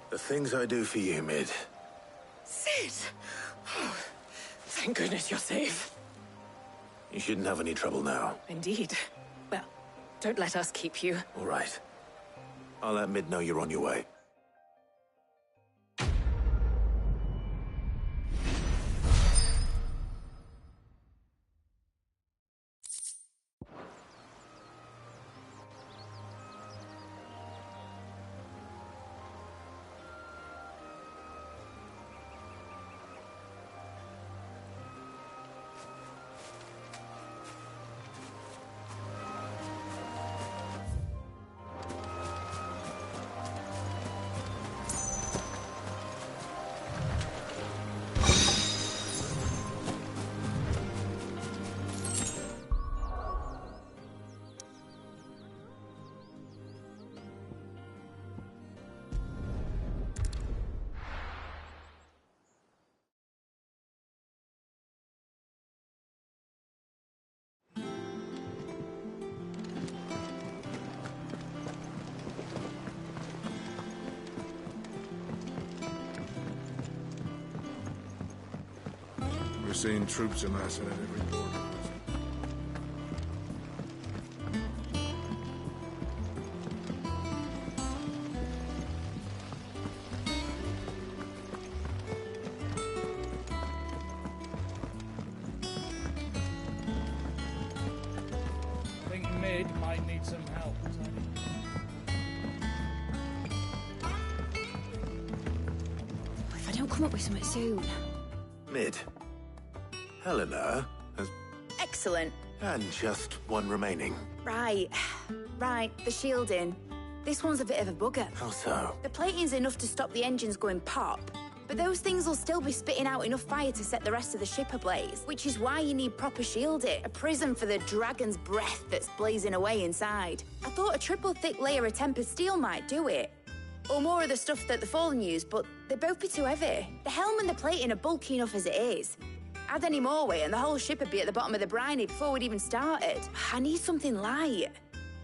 The things I do for you, Mid. Sid! Oh, thank goodness you're safe. You shouldn't have any trouble now. Indeed. Well, don't let us keep you. All right. I'll let Mid know you're on your way. We're seeing troops amassing at every border. need some help. If I don't come up with something soon. Mid. Helena has... Excellent. And just one remaining. Right. The shielding. This one's a bit of a bugger. How so? The plating's enough to stop the engines going pop, but those things will still be spitting out enough fire to set the rest of the ship ablaze, which is why you need proper shielding. A prism for the dragon's breath that's blazing away inside. I thought a triple thick layer of tempered steel might do it. Or more of the stuff that the Fallen use, but they'd both be too heavy. The helm and the plating are bulky enough as it is. Add any more weight and the whole ship would be at the bottom of the briny before we'd even started. I need something light.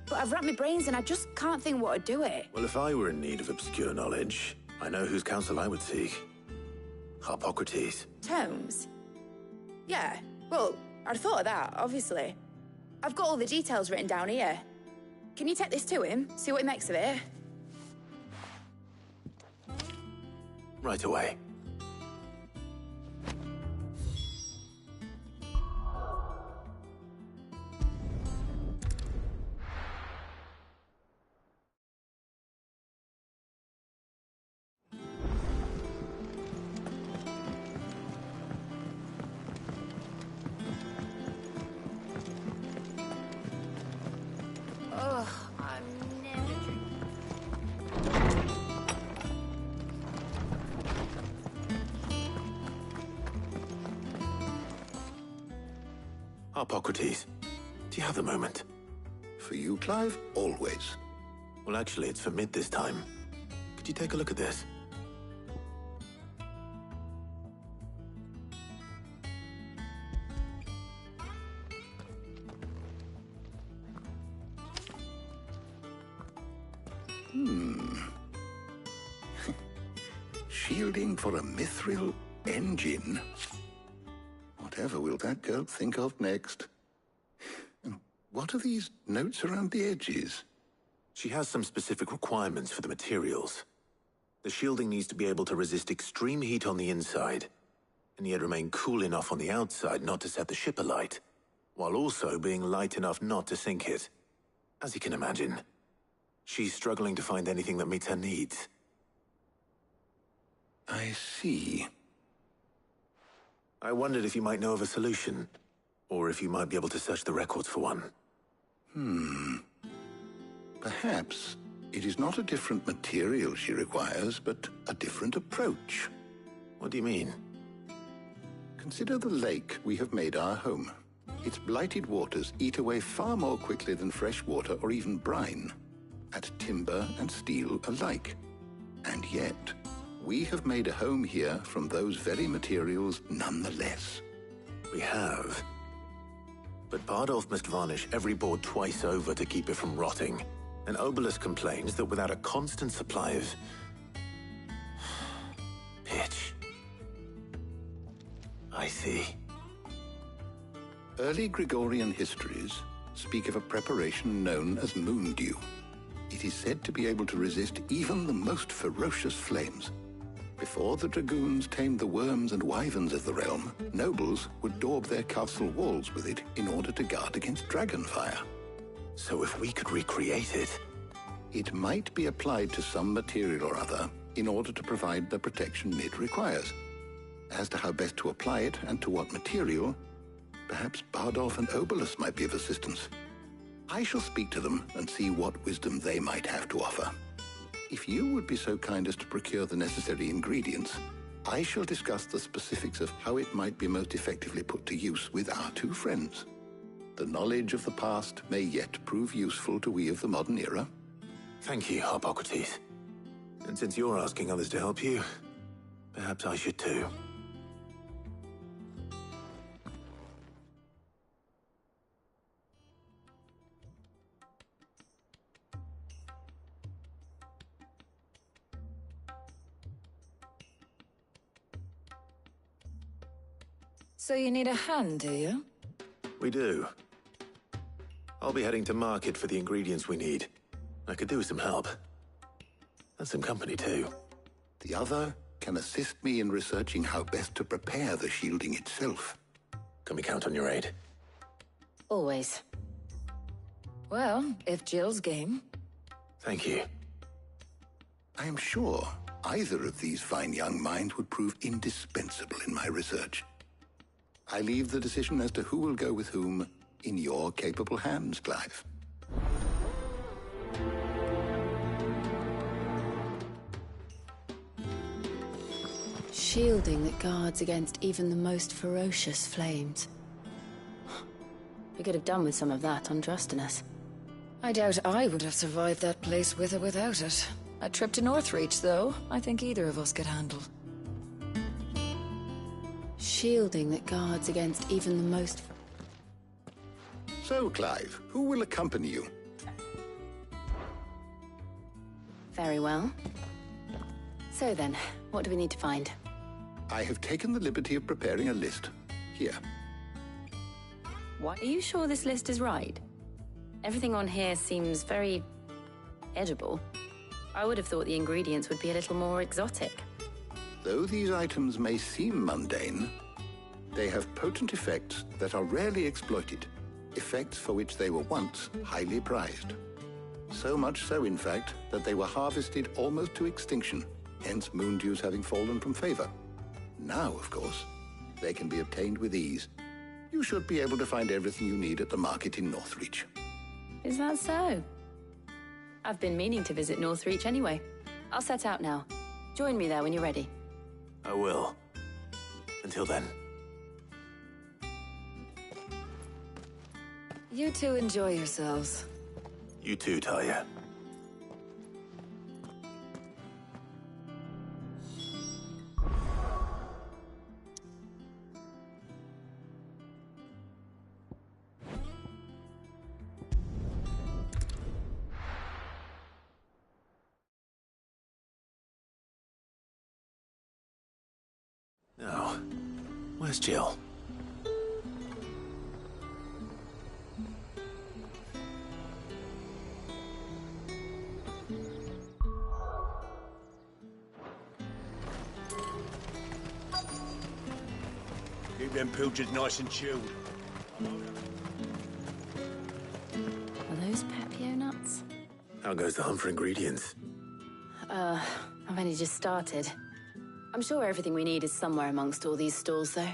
But I've racked my brains and I just can't think what would do it. Well, if I were in need of obscure knowledge, I know whose counsel I would seek. Harpocrates. Tomes? Yeah, well, I'd thought of that, obviously. I've got all the details written down here. Can you take this to him, see what he makes of it? Right away. Harpocrates, do you have a moment? For you, Clive, always. Well, actually, it's for Mid this time. Could you take a look at this? Shielding for a mithril engine? Whatever will that girl think of next? And what are these notes around the edges? She has some specific requirements for the materials. The shielding needs to be able to resist extreme heat on the inside, and yet remain cool enough on the outside not to set the ship alight, while also being light enough not to sink it. As you can imagine, she's struggling to find anything that meets her needs. I see. I wondered if you might know of a solution, or if you might be able to search the records for one. Perhaps it is not a different material she requires, but a different approach. What do you mean? Consider the lake we have made our home. Its blighted waters eat away far more quickly than fresh water or even brine, at timber and steel alike. And yet, we have made a home here from those very materials nonetheless. We have. But Bardolph must varnish every board twice over to keep it from rotting. And Obelus complains that without a constant supply of... pitch. I see. Early Gregorian histories speak of a preparation known as moon dew. It is said to be able to resist even the most ferocious flames. Before the dragoons tamed the worms and wyverns of the realm, nobles would daub their castle walls with it in order to guard against dragon fire. So if we could recreate it... It might be applied to some material or other in order to provide the protection Mid requires. As to how best to apply it and to what material, perhaps Bardolph and Obelus might be of assistance. I shall speak to them and see what wisdom they might have to offer. If you would be so kind as to procure the necessary ingredients, I shall discuss the specifics of how it might be most effectively put to use with our two friends. The knowledge of the past may yet prove useful to we of the modern era. Thank you, Harpocrates. And since you're asking others to help you, perhaps I should too. So you need a hand, do you? We do. I'll be heading to market for the ingredients we need. I could do with some help. And some company, too. The other can assist me in researching how best to prepare the shielding itself. Can we count on your aid? Always. Well, if Jill's game. Thank you. I am sure either of these fine young minds would prove indispensable in my research. I leave the decision as to who will go with whom in your capable hands, Clive. Shielding that guards against even the most ferocious flames. We could have done with some of that on Drustinus. I doubt I would have survived that place with or without it. A trip to Northreach, though, I think either of us could handle. Shielding that guards against even the most... So, Clive, who will accompany you? Very well. So then, what do we need to find? I have taken the liberty of preparing a list. Here. What? Are you sure this list is right? Everything on here seems very... edible. I would have thought the ingredients would be a little more exotic. Though these items may seem mundane, they have potent effects that are rarely exploited, effects for which they were once highly prized. So much so, in fact, that they were harvested almost to extinction, hence moon dews having fallen from favor. Now, of course, they can be obtained with ease. You should be able to find everything you need at the market in Northreach. Is that so? I've been meaning to visit Northreach anyway. I'll set out now. Join me there when you're ready. I will. Until then. You two enjoy yourselves. You too, Talia. Now, where's Jill? Keep them pilchards nice and chilled. Are those Pepio nuts? How goes the hunt for ingredients? I've only just started. I'm sure everything we need is somewhere amongst all these stalls, though.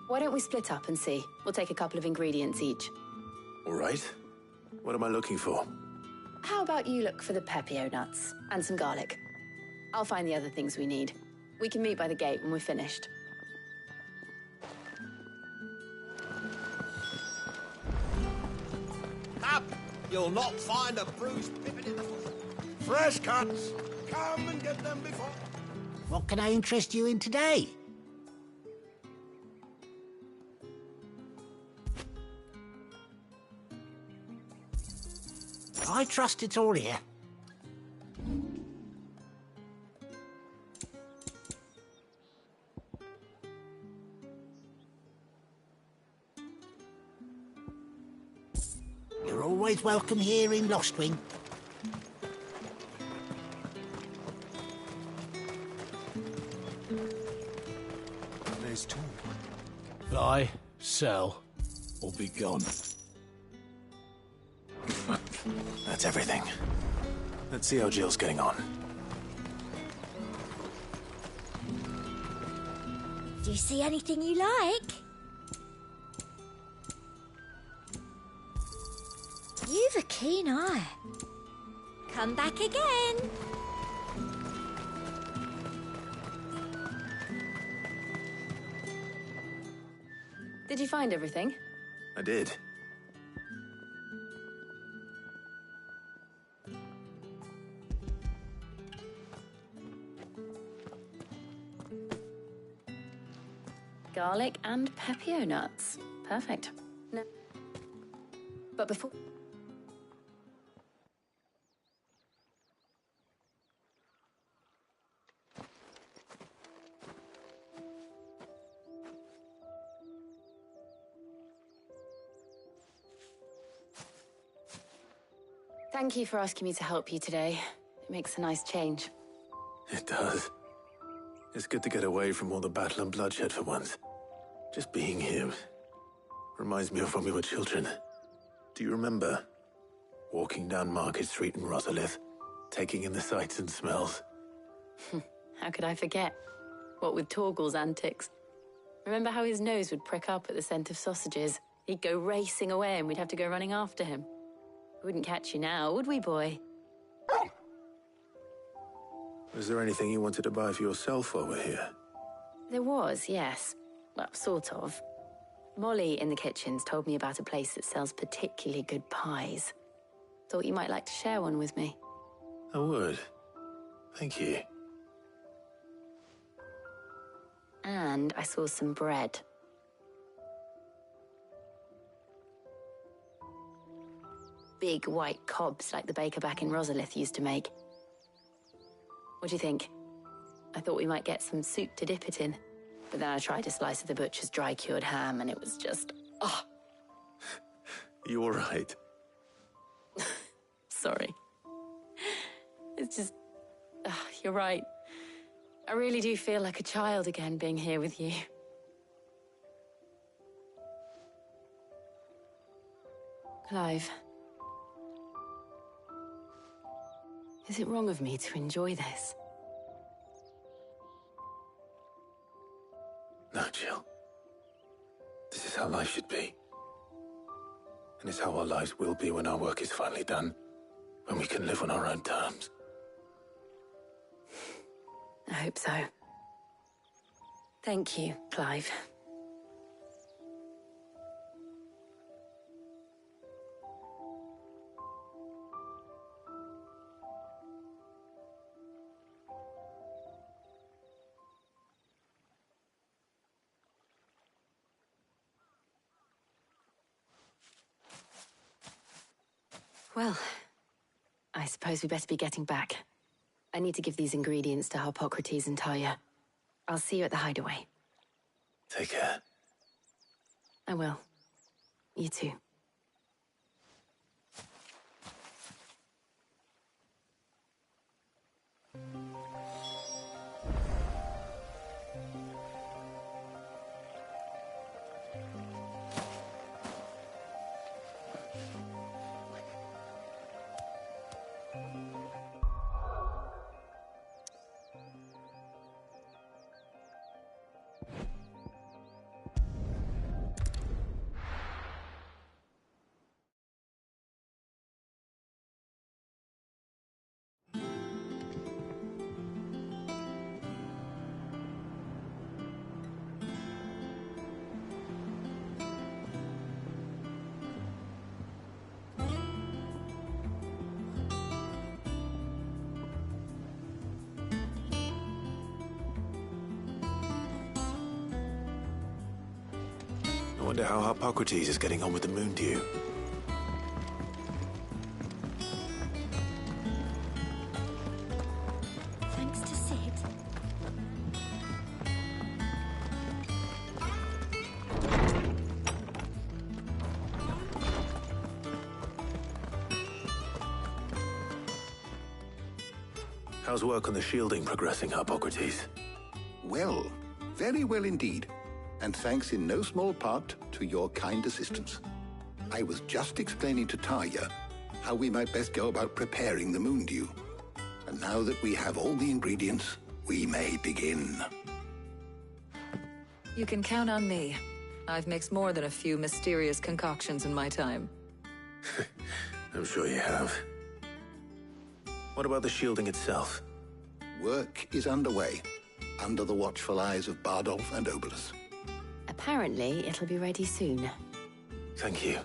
Why don't we split up and see? We'll take a couple of ingredients each. All right. What am I looking for? How about you look for the Pepio nuts and some garlic? I'll find the other things we need. We can meet by the gate when we're finished. Up! You'll not find a bruised pippin in the foot. Fresh cuts! Come and get them before... What can I interest you in today? I trust it's all here. You're always welcome here in Lostwing. There's two. Buy, sell, or be gone. That's everything. Let's see how Jill's getting on. Do you see anything you like? You've a keen eye. Come back again. Did you find everything? I did. Garlic and Pepio nuts. Perfect. No. But before... Thank you for asking me to help you today. It makes a nice change. It does. It's good to get away from all the battle and bloodshed for once. Just being here reminds me of when we were children. Do you remember? walking down Market Street in Rosalith, taking in the sights and smells. How could I forget? What with Torgal's antics. Remember how his nose would prick up at the scent of sausages? He'd go racing away and we'd have to go running after him. We wouldn't catch you now, would we, boy? Was there anything you wanted to buy for yourself while we're here? There was, yes. Well, sort of. Molly in the kitchens told me about a place that sells particularly good pies. Thought you might like to share one with me. I would. Thank you. And I saw some bread. Big white cobs like the baker back in Rosalith used to make. What do you think? I thought we might get some soup to dip it in. But then I tried a slice of the butcher's dry-cured ham and it was just... oh. You all right? Sorry. It's just... you're right. I really do feel like a child again being here with you. Clive. Is it wrong of me to enjoy this? No, Jill. This is how life should be. And it's how our lives will be when our work is finally done. When we can live on our own terms. I hope so. Thank you, Clive. Well, I suppose we better be getting back. I need to give these ingredients to Harpocrates and Talia. I'll see you at the hideaway. Take care. I will. You too. I wonder how Harpocrates is getting on with the moon dew. Thanks to Sid. How's work on the shielding progressing, Harpocrates? Well, very well indeed. And thanks in no small part to your kind assistance. I was just explaining to Talia how we might best go about preparing the moon dew. And now that we have all the ingredients, we may begin. You can count on me. I've mixed more than a few mysterious concoctions in my time. I'm sure you have. What about the shielding itself? Work is underway, under the watchful eyes of Bardolph and Obolus. Apparently, it'll be ready soon. Thank you.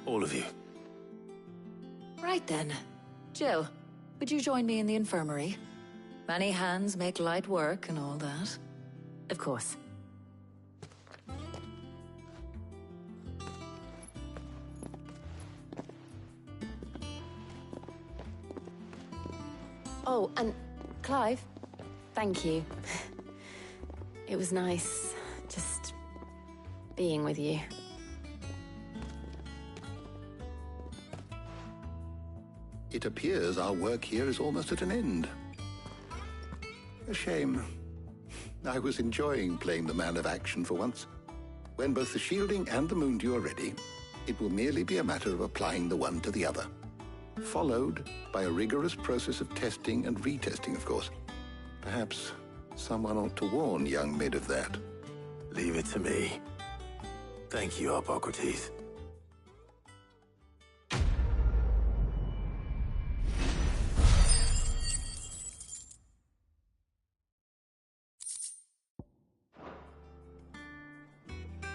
All of you. Right then. Jill, would you join me in the infirmary? Many hands make light work and all that. Of course. Oh, and Clive, thank you. It was nice, just being with you. It appears our work here is almost at an end. A shame. I was enjoying playing the man of action for once. When both the shielding and the moon dew are ready, It will merely be a matter of applying the one to the other. Followed by a rigorous process of testing and retesting, of course. Perhaps someone ought to warn young Mid of that. Leave it to me. Thank you, Hippocrates.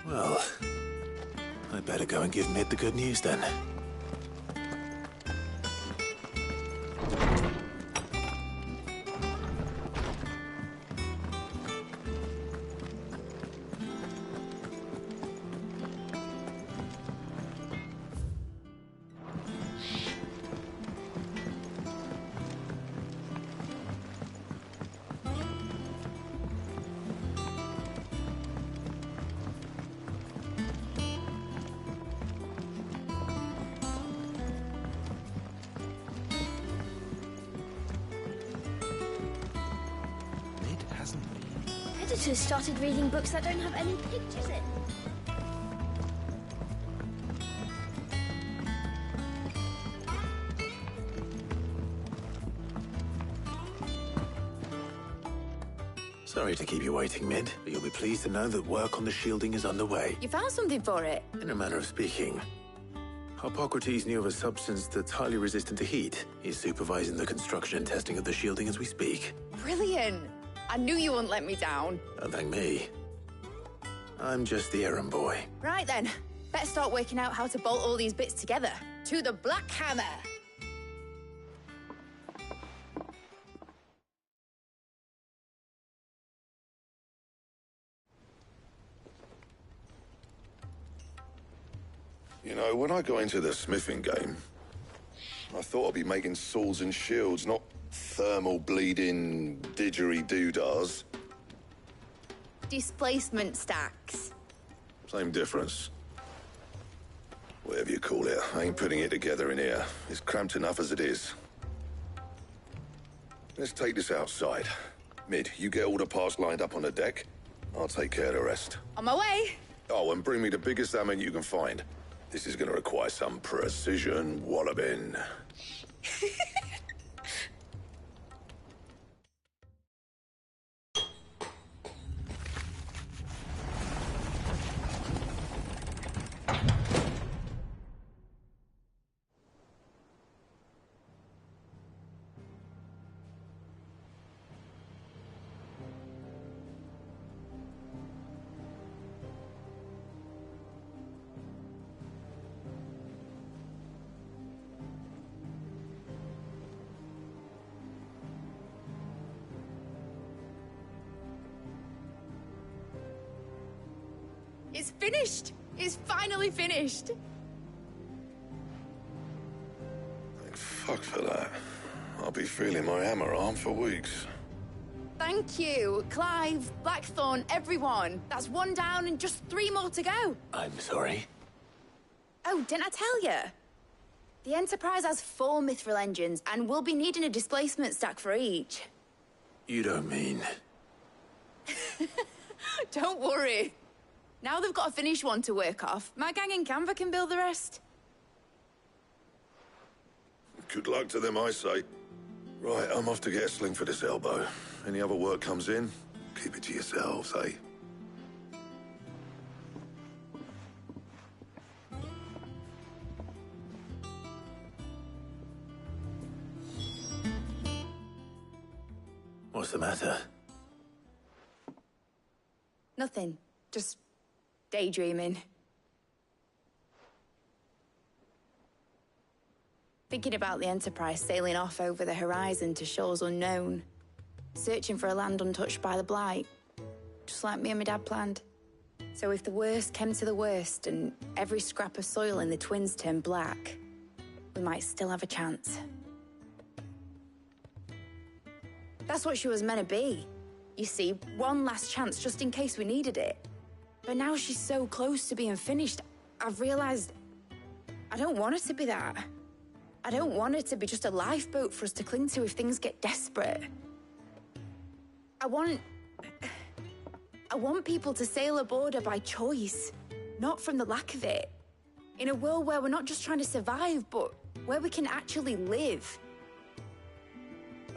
Well, I better go and give Mid the good news then. Editors started reading books that don't have any pictures in. Sorry to keep you waiting, Mid, but you'll be pleased to know that work on the shielding is underway. You found something for it? In a manner of speaking. Hippocrates knew of a substance that's highly resistant to heat. He's supervising the construction and testing of the shielding as we speak. Brilliant! I knew you wouldn't let me down. Don't thank me. I'm just the errand boy. Right then, better start working out how to bolt all these bits together. To the Black Hammer! You know, when I got into the smithing game, I thought I'd be making swords and shields, not thermal bleeding didgeridoo-dahs. Displacement stacks. Same difference. Whatever you call it, I ain't putting it together in here. It's cramped enough as it is. Let's take this outside. Mid, you get all the parts lined up on the deck. I'll take care of the rest. On my way! Oh, and bring me the biggest hammer you can find. This is gonna require some precision walloping. It's finished! It's finally finished! Thank fuck for that. I'll be feeling my hammer arm for weeks. Thank you, Clive, Blackthorn, everyone. That's one down and just 3 more to go. I'm sorry. Oh, didn't I tell you? The Enterprise has 4 mithril engines, and we'll be needing a displacement stack for each. You don't mean... Don't worry. Now they've got a finished one to work off. My gang in Canva can build the rest. Good luck to them, I say. Right, I'm off to get a sling for this elbow. Any other work comes in, keep it to yourselves, eh? What's the matter? Nothing. Just daydreaming. Thinking about the Enterprise sailing off over the horizon to shores unknown. Searching for a land untouched by the Blight. Just like me and my dad planned. So if the worst came to the worst and every scrap of soil in the Twins turned black, we might still have a chance. That's what she was meant to be. You see, one last chance just in case we needed it. But now she's so close to being finished, I've realized I don't want it to be that. I don't want it to be just a lifeboat for us to cling to if things get desperate. I want people to sail aboard her by choice, not from the lack of it. In a world where we're not just trying to survive, but where we can actually live.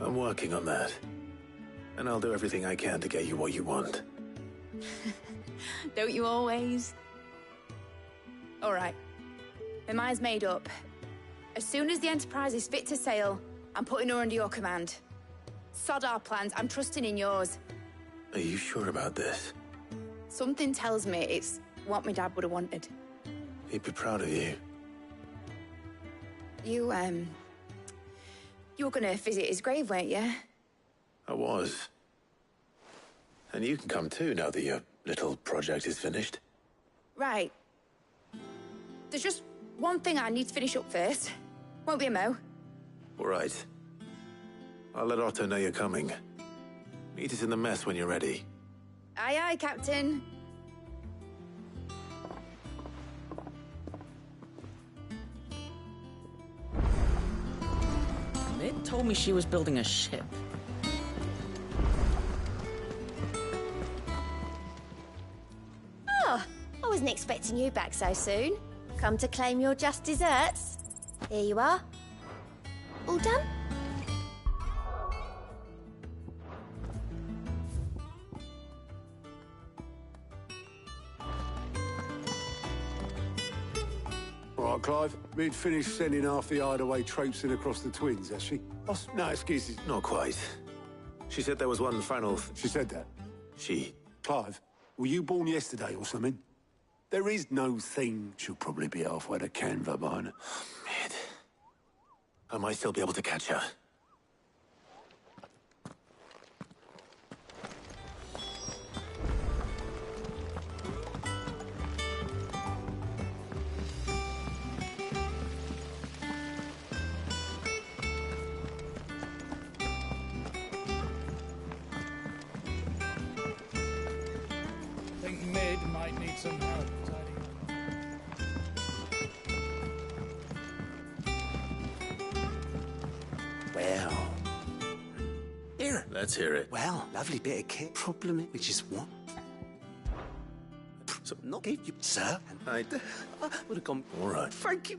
I'm working on that. And I'll do everything I can to get you what you want. Don't you always? All right. My mind's made up. As soon as the Enterprise is fit to sail, I'm putting her under your command. Sod our plans, I'm trusting in yours. Are you sure about this? Something tells me it's what my dad would have wanted. He'd be proud of you. You were gonna visit his grave, weren't you? I was. And you can come too now that your little project is finished. Right. There's just one thing I need to finish up first. Won't be a mo. All right. I'll let Otto know you're coming. Meet us in the mess when you're ready. Aye, aye, Captain. Mid told me she was building a ship. Oh, I wasn't expecting you back so soon. Come to claim your just desserts? Here you are. All done? All right, Clive. Mid finished sending half the hideaway traipsing across the twins, has she? No excuses. Not quite. She said there was one final... She said that? She. Clive, were you born yesterday or something? There is no thing. She'll probably be halfway to Canva by now. Mid. I might still be able to catch her. I think Mid might need some help tidying up. Well. Here. Let's hear it. Well, lovely bit of kit. Problem, which is what? So, not give you, sir. I would have gone. All right. Thank you.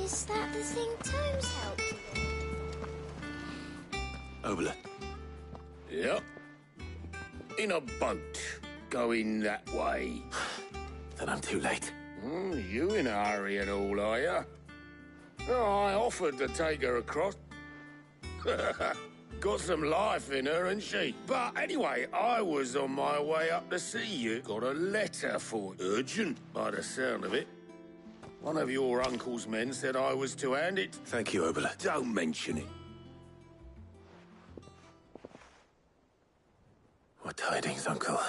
Is that the thing Tomes helped you with? Obler. Yep. In a boat. Going that way. Then I'm too late. You in a hurry and all, are you? Oh, I offered to take her across. Got some life in her, ain't she? But anyway, I was on my way up to see you. Got a letter for you. Urgent, by the sound of it. One of your uncle's men said I was to hand it. Thank you, Obler. Don't mention it. What tidings, Uncle?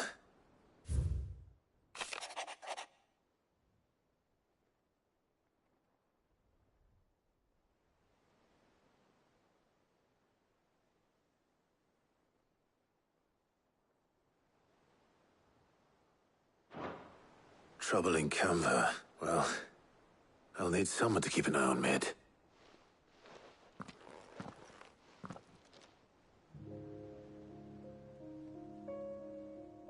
Trouble in Canva. Well, I'll need someone to keep an eye on Mid.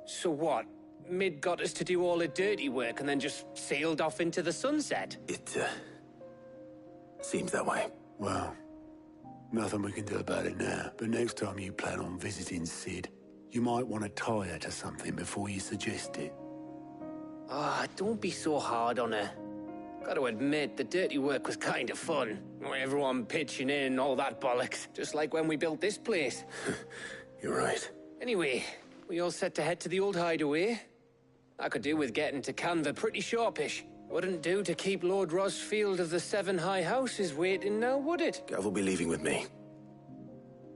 So what? Mid got us to do all the dirty work and then just sailed off into the sunset? It, seems that way. Well, nothing we can do about it now. But next time you plan on visiting Sid, you might want to tie her to something before you suggest it. Ah, don't be so hard on her. Gotta admit, the dirty work was kind of fun. Everyone pitching in and all that bollocks. Just like when we built this place. You're right. Anyway, we all set to head to the old hideaway? I could do with getting to Canva pretty sharpish. Wouldn't do to keep Lord Rosfield of the Seven High Houses waiting now, would it? Gav will be leaving with me.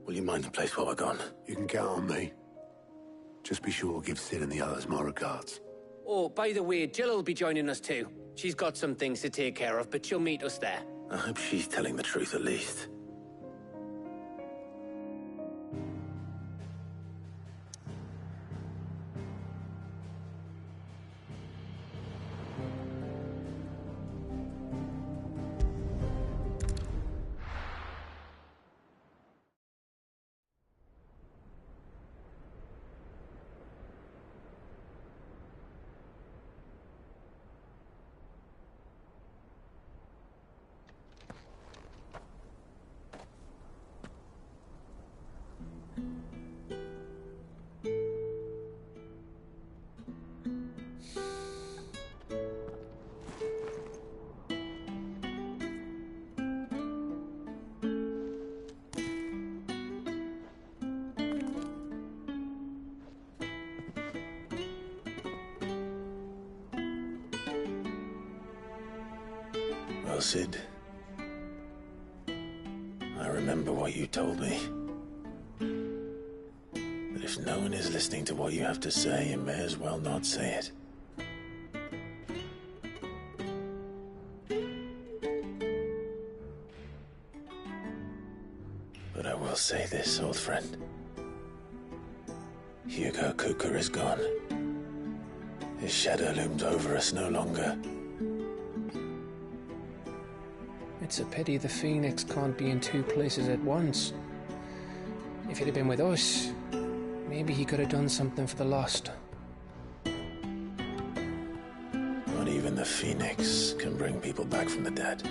Will you mind the place while we're gone? You can count on me. Just be sure to give Sid and the others my regards. Oh, by the way, Jill will be joining us too. She's got some things to take care of, but she'll meet us there. I hope she's telling the truth at least. Well, Sid, I remember what you told me. That if no one is listening to what you have to say, you may as well not say it. But I will say this, old friend. Hugo Kuka is gone. His shadow looms over us no longer. It's a pity the Phoenix can't be in two places at once. If he'd have been with us, maybe he could have done something for the lost. Not even the Phoenix can bring people back from the dead.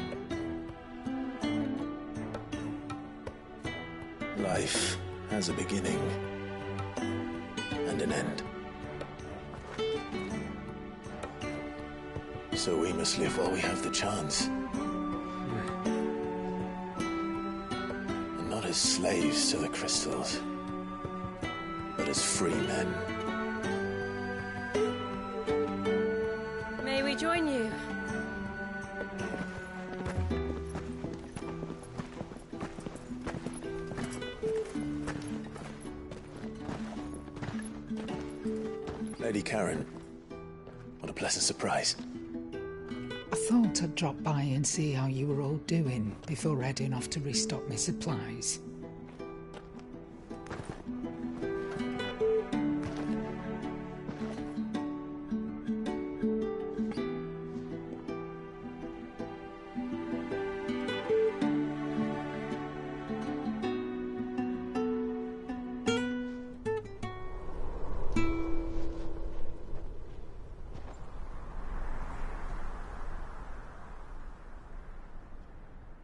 Life has a beginning and an end. So we must live while we have the chance. And not as slaves to the crystals, but as free men. May we join you? Lady Karen, what a pleasant surprise. I thought I'd drop by and see how you were all doing before heading off to restock my supplies.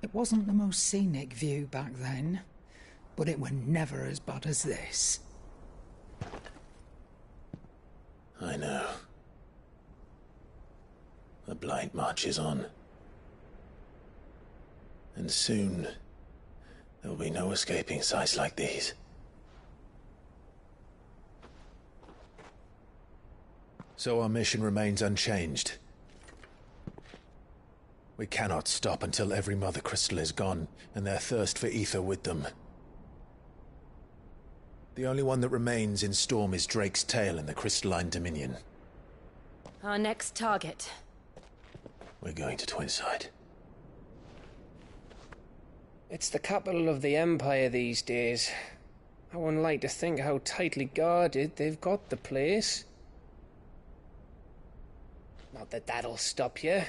It wasn't the most scenic view back then, but it were never as bad as this. I know. The Blight marches on. And soon, there will be no escaping sights like these. So our mission remains unchanged. We cannot stop until every Mother Crystal is gone, and their thirst for ether with them. The only one that remains in Storm is Drake's Tail in the Crystalline Dominion. Our next target. We're going to Twinside. It's the capital of the Empire these days. I wouldn't like to think how tightly guarded they've got the place. Not that that'll stop you.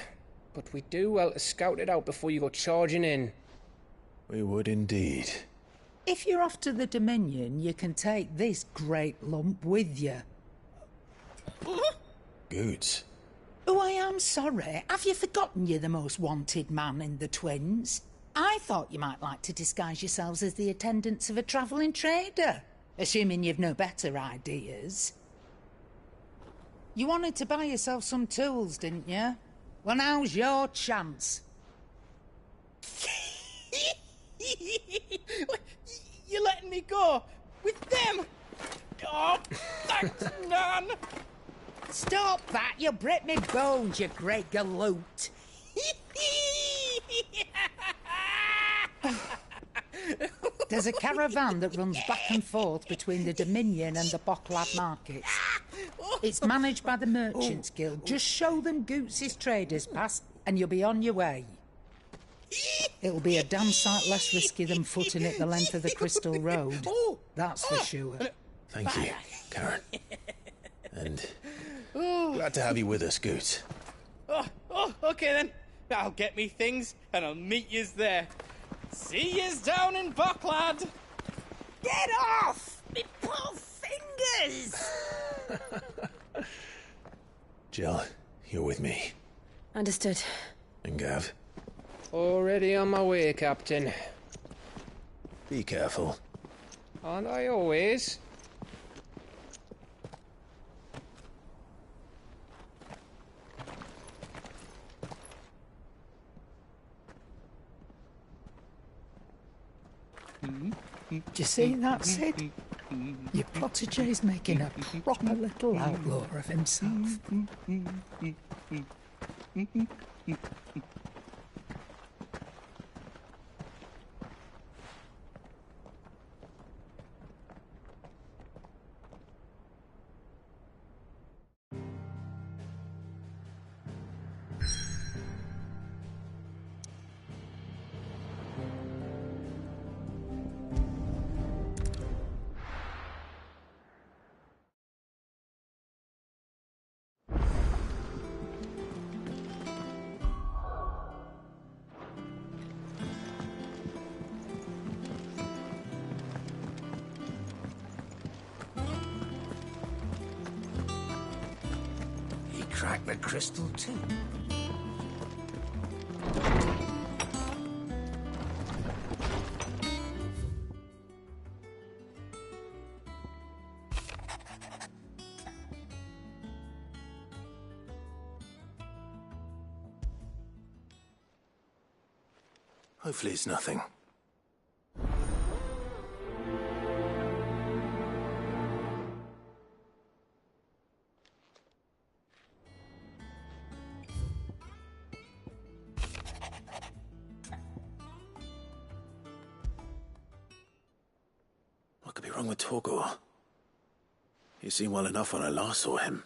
But we do well to scout it out before you go charging in. We would indeed. If you're off to the Dominion, you can take this great lump with you. Goods. Oh, I am sorry. Have you forgotten you're the most wanted man in the Twins? I thought you might like to disguise yourselves as the attendants of a travelling trader, assuming you've no better ideas. You wanted to buy yourself some tools, didn't you? Well, now's your chance. You're letting me go? With them? Oh, thanks, Nan! Stop that! You'll break me bones, you great galoot! There's a caravan that runs back and forth between the Dominion and the Bocklad markets. It's managed by the Merchants Guild. Just show them Goots' traders pass and you'll be on your way. It'll be a damn sight less risky than footing it the length of the Crystal Road. That's for sure. Thank you, Karen. And glad to have you with us, Goots. Okay then. I'll get me things and I'll meet yous there. See yous down in Bocklad. Get off! Me poor fingers! Jill, you're with me. Understood. And Gav? Already on my way, Captain. Be careful. Aren't I always? Do you see that, Sid? Your protégé's making a proper little outlaw of himself. Crack the crystal too. Hopefully it's nothing. What could be wrong with Torgor? He seemed well enough when I last saw him.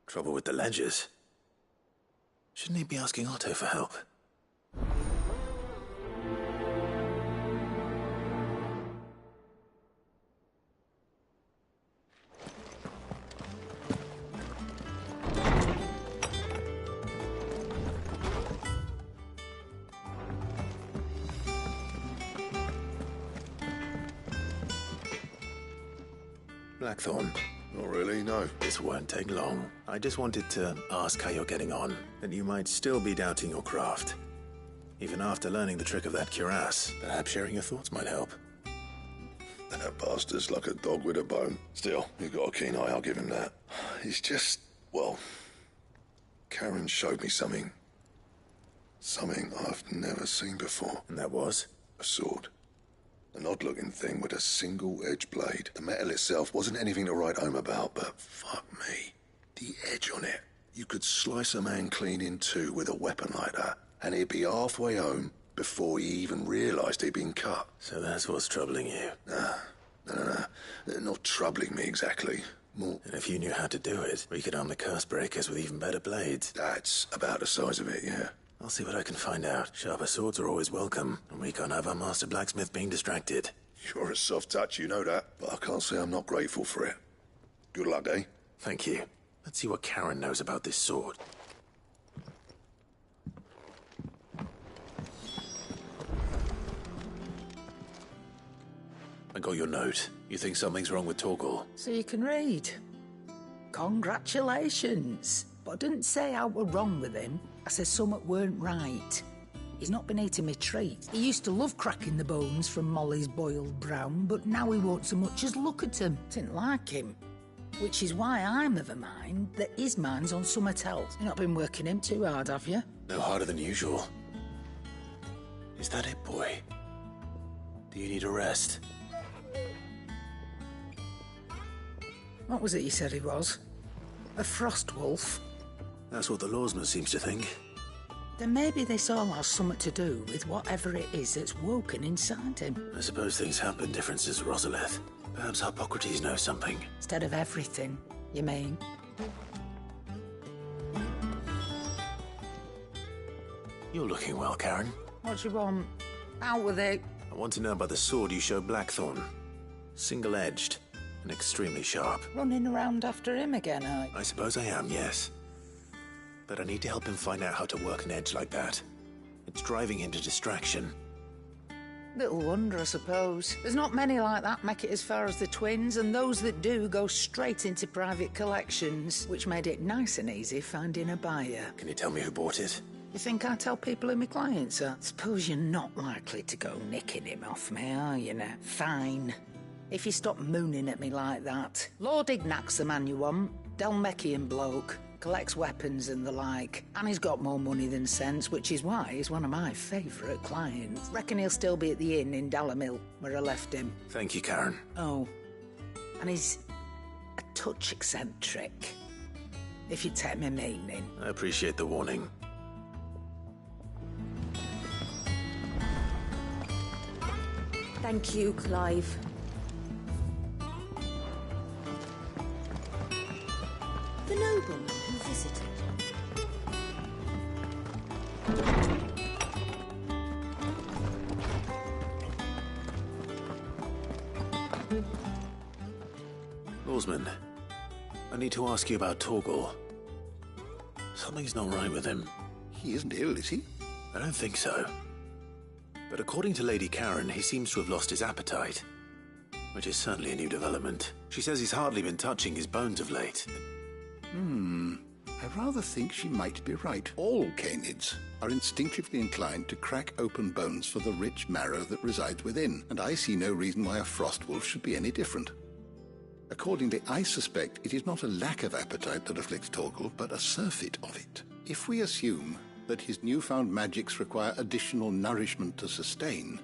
Trouble with the ledgers. Shouldn't he be asking Otto for help? Blackthorn. Not really, no. This won't take long. I just wanted to ask how you're getting on, that you might still be doubting your craft. Even after learning the trick of that cuirass, perhaps sharing your thoughts might help. That bastard's like a dog with a bone. Still, you've got a keen eye, I'll give him that. He's just, well, Karen showed me something. Something I've never seen before. And that was? A sword. An odd-looking thing with a single-edged blade. The metal itself wasn't anything to write home about, but fuck me. The edge on it. You could slice a man clean in two with a weapon like that, and he'd be halfway home before he even realised he'd been cut. So that's what's troubling you? No. Not troubling me exactly. More. And if you knew how to do it, we could arm the curse breakers with even better blades. That's about the size of it, yeah. I'll see what I can find out. Sharper swords are always welcome, and we can't have our master blacksmith being distracted. You're a soft touch, you know that. But I can't say I'm not grateful for it. Good luck, eh? Thank you. Let's see what Karen knows about this sword. I got your note. You think something's wrong with Torgal? So you can read. Congratulations. But I didn't say I were wrong with him. I said something weren't right. He's not been eating me treats. He used to love cracking the bones from Molly's boiled brown, but now he won't so much as look at him. Didn't like him. Which is why I'm of a mind that his mind's on something else. You've not been working him too hard, have you? No harder than usual. Is that it, boy? Do you need a rest? What was it you said he was? A frost wolf? That's what the lawsman seems to think. Then maybe this all has something to do with whatever it is that's woken inside him. I suppose things have been different since Rosalith. Perhaps Hippocrates knows something. Instead of everything, you mean? You're looking well, Karen. What do you want? Out with it. I want to know about the sword you showed Blackthorn. Single-edged and extremely sharp. Running around after him again, are you? I suppose I am, yes. But I need to help him find out how to work an edge like that. It's driving him to distraction. Little wonder, I suppose. There's not many like that make it as far as the twins, and those that do go straight into private collections, which made it nice and easy finding a buyer. Can you tell me who bought it? You think I tell people who my clients are? Suppose you're not likely to go nicking him off me, are you now? Fine. If you stop mooning at me like that. Lord Ignac's the man you want. Delmechian bloke. Collects weapons and the like. And he's got more money than sense, which is why he's one of my favourite clients. Reckon he'll still be at the inn in Dalamil, where I left him. Thank you, Karen. Oh. And he's a touch eccentric. If you take my meaning. I appreciate the warning. Thank you, Clive. The nobleman who visited. Lawsman, I need to ask you about Torgal. Something's not right with him. He isn't ill, is he? I don't think so. But according to Lady Karen, he seems to have lost his appetite. Which is certainly a new development. She says he's hardly been touching his bones of late. I rather think she might be right. All canids are instinctively inclined to crack open bones for the rich marrow that resides within, and I see no reason why a frost wolf should be any different. Accordingly, I suspect it is not a lack of appetite that afflicts Torgal, but a surfeit of it. If we assume that his newfound magics require additional nourishment to sustain,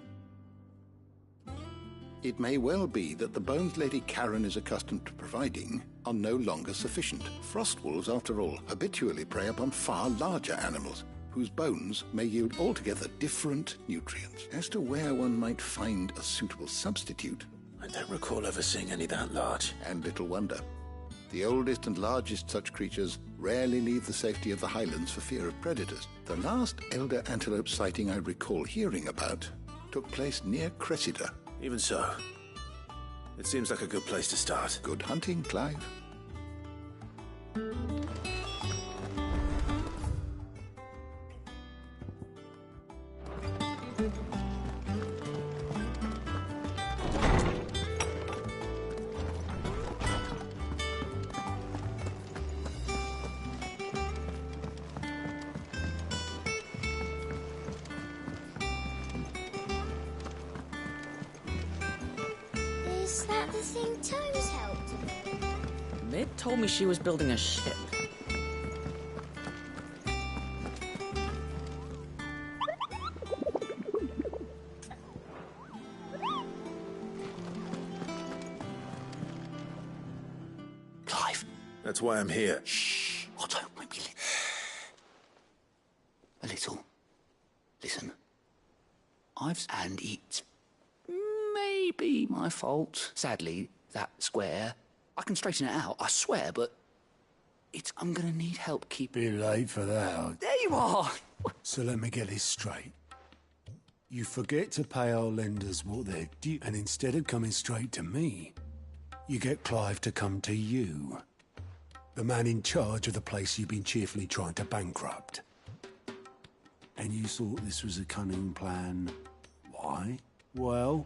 it may well be that the bones Lady Karen is accustomed to providing are no longer sufficient. Frost wolves, after all, habitually prey upon far larger animals, whose bones may yield altogether different nutrients. As to where one might find a suitable substitute, I don't recall ever seeing any that large. And little wonder. The oldest and largest such creatures rarely leave the safety of the highlands for fear of predators. The last elder antelope sighting I recall hearing about took place near Cressida. Even so, it seems like a good place to start. Good hunting, Clive. Is that the thing Toes helped with? Mid told me she was building a ship. Clive. That's why I'm here. Shh. Oh, don't make me a little. Listen. And it's maybe my fault. Sadly, that square. I can straighten it out, I swear, but I'm gonna need help keeping... Bit late for that. There you are! So let me get this straight. You forget to pay our lenders what they're due, and instead of coming straight to me, you get Clive to come to you. The man in charge of the place you've been cheerfully trying to bankrupt. And you thought this was a cunning plan. Why? Well,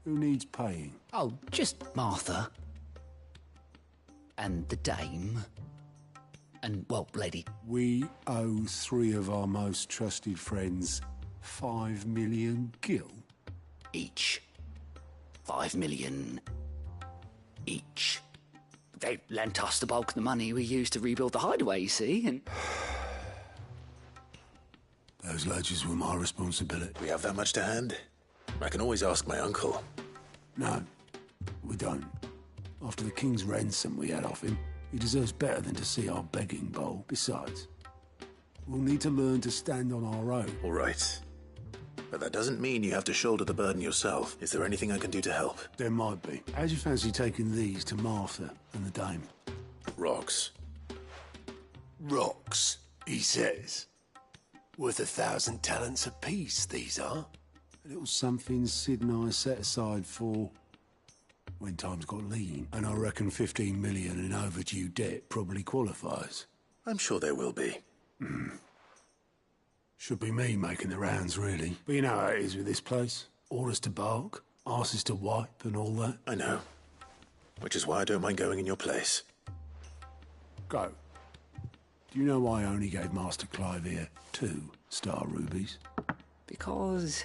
Who needs paying? Oh, just Martha. And the dame. And, well, lady. We owe 3 of our most trusted friends 5 million gil. Each. 5 million each. They lent us the bulk of the money we used to rebuild the hideaway, you see, and... Those ledgers were my responsibility. We have that much to hand? I can always ask my uncle. No, we don't. After the king's ransom we had off him, he deserves better than to see our begging bowl. Besides, we'll need to learn to stand on our own. All right. But that doesn't mean you have to shoulder the burden yourself. Is there anything I can do to help? There might be. How'd you fancy taking these to Martha and the dame? Rocks. Rocks, he says. Worth 1,000 talents apiece, these are. A little something Sid and I set aside for when times got lean. And I reckon 15 million in overdue debt probably qualifies. I'm sure there will be. Should be me making the rounds, really. But you know how it is with this place. Orders to bark, arses to wipe, and all that. I know. Which is why I don't mind going in your place. Go. Do you know why I only gave Master Clive here 2 star rubies? Because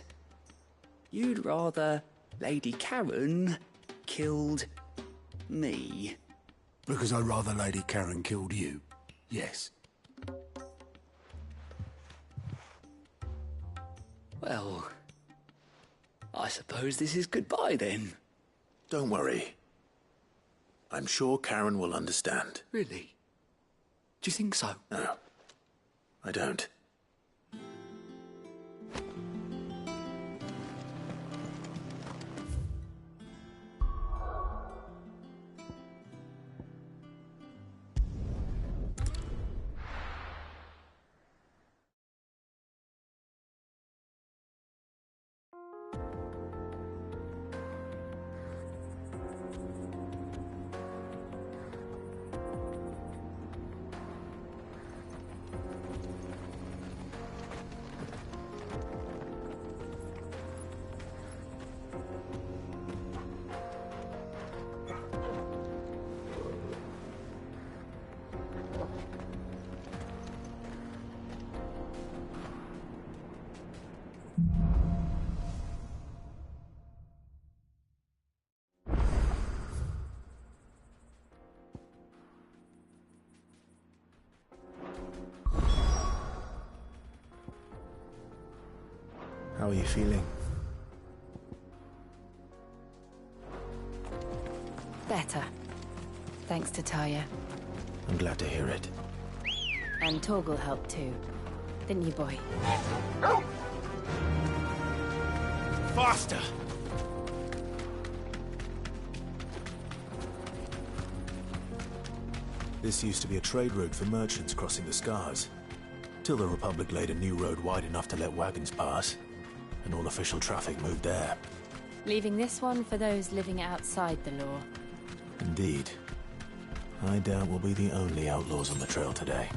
you'd rather Lady Karen killed me. Because I'd rather Lady Karen killed you. Yes. Well, I suppose this is goodbye then. Don't worry. I'm sure Karen will understand. Really? Do you think so? No, I don't. How are you feeling? Better. Thanks to Taya. I'm glad to hear it. And Torgal helped too. Didn't you, boy? Faster! This used to be a trade route for merchants crossing the Scars. Till the Republic laid a new road wide enough to let wagons pass, and all official traffic moved there. Leaving this one for those living outside the law. Indeed. I doubt we'll be the only outlaws on the trail today.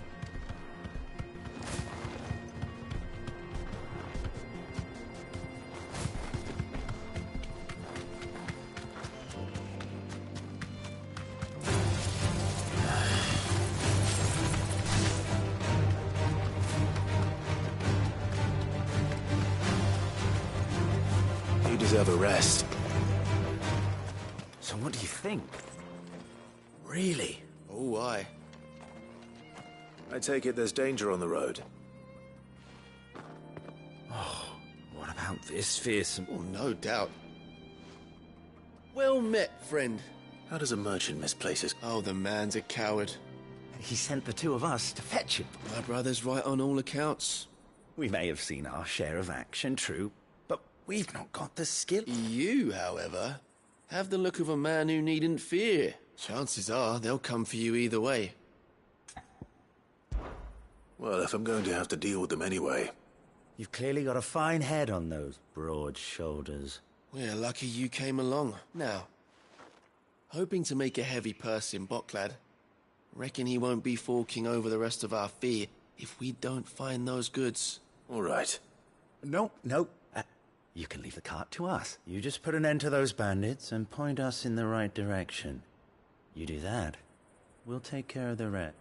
You deserve a rest. So what do you think? Really? Oh, aye. I take it there's danger on the road. Oh, what about this fearsome... Oh, no doubt. Well met, friend. How does a merchant misplace his... Oh, the man's a coward. He sent the 2 of us to fetch him. My brother's right on all accounts. We may have seen our share of action, true, but we've not got the skill. You, however, have the look of a man who needn't fear. Chances are they'll come for you either way. Well, if I'm going to have to deal with them anyway... You've clearly got a fine head on those broad shoulders. We're lucky you came along. Now, hoping to make a heavy purse in Boklad. Reckon he won't be forking over the rest of our fee if we don't find those goods. All right. No. You can leave the cart to us. You just put an end to those bandits and point us in the right direction. You do that, we'll take care of the rest.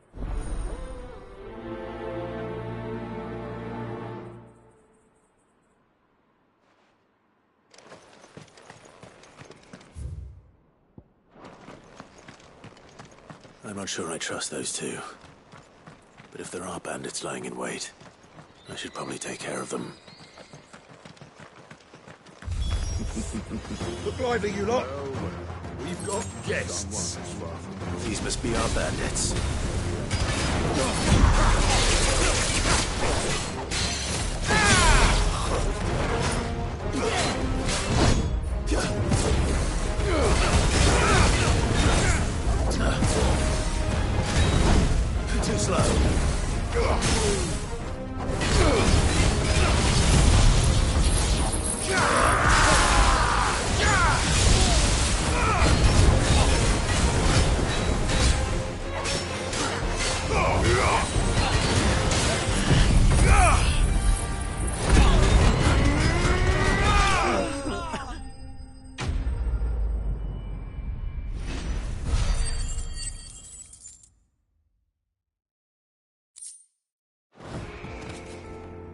I'm not sure I trust those two. But if there are bandits lying in wait, I should probably take care of them. Look lively, you lot. We've got Guests. These must be our bandits. Too slow.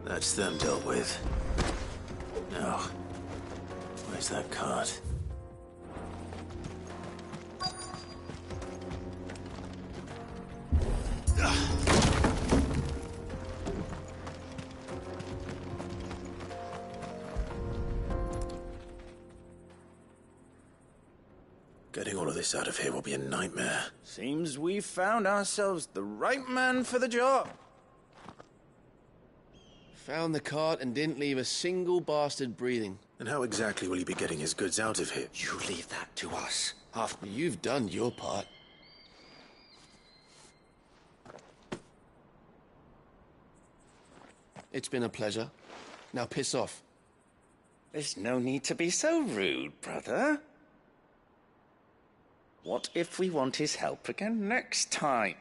That's them dealt with. Now, where's that cart? Getting all of this out of here will be a nightmare. Seems we've found ourselves the right man for the job. Found the cart and didn't leave a single bastard breathing. And how exactly will he be getting his goods out of here? You leave that to us. After you've done your part. It's been a pleasure. Now piss off. There's no need to be so rude, brother. What if we want his help again next time?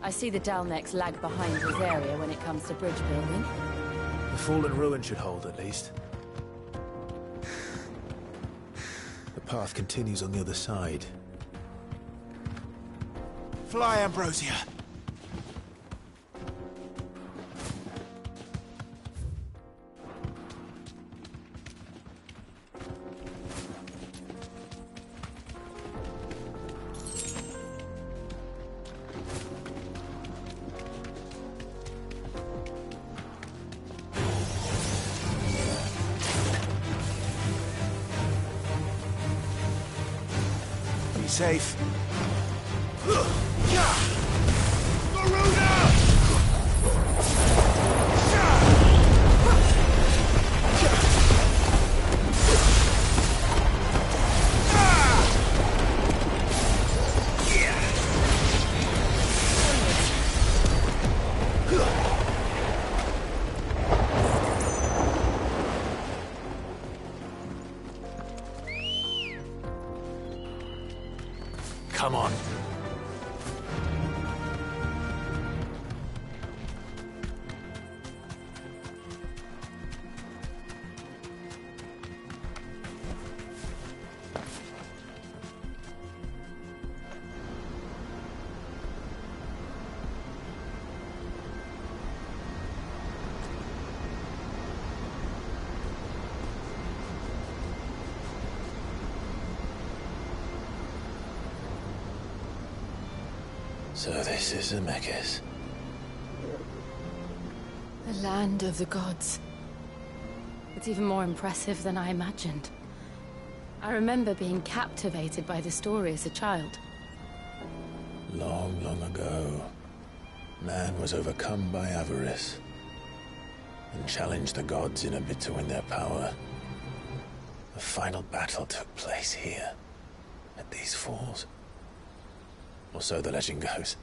I see the Dalnecks lag behind his area when it comes to bridge building. The fallen ruin should hold, at least. The path continues on the other side. Fly, Ambrosia. Safe. Come on. So this is Zemeckis. The land of the gods. It's even more impressive than I imagined. I remember being captivated by the story as a child. Long, long ago, man was overcome by avarice and challenged the gods in a bid to win their power. The final battle took place here, at these falls. Or so the legend goes.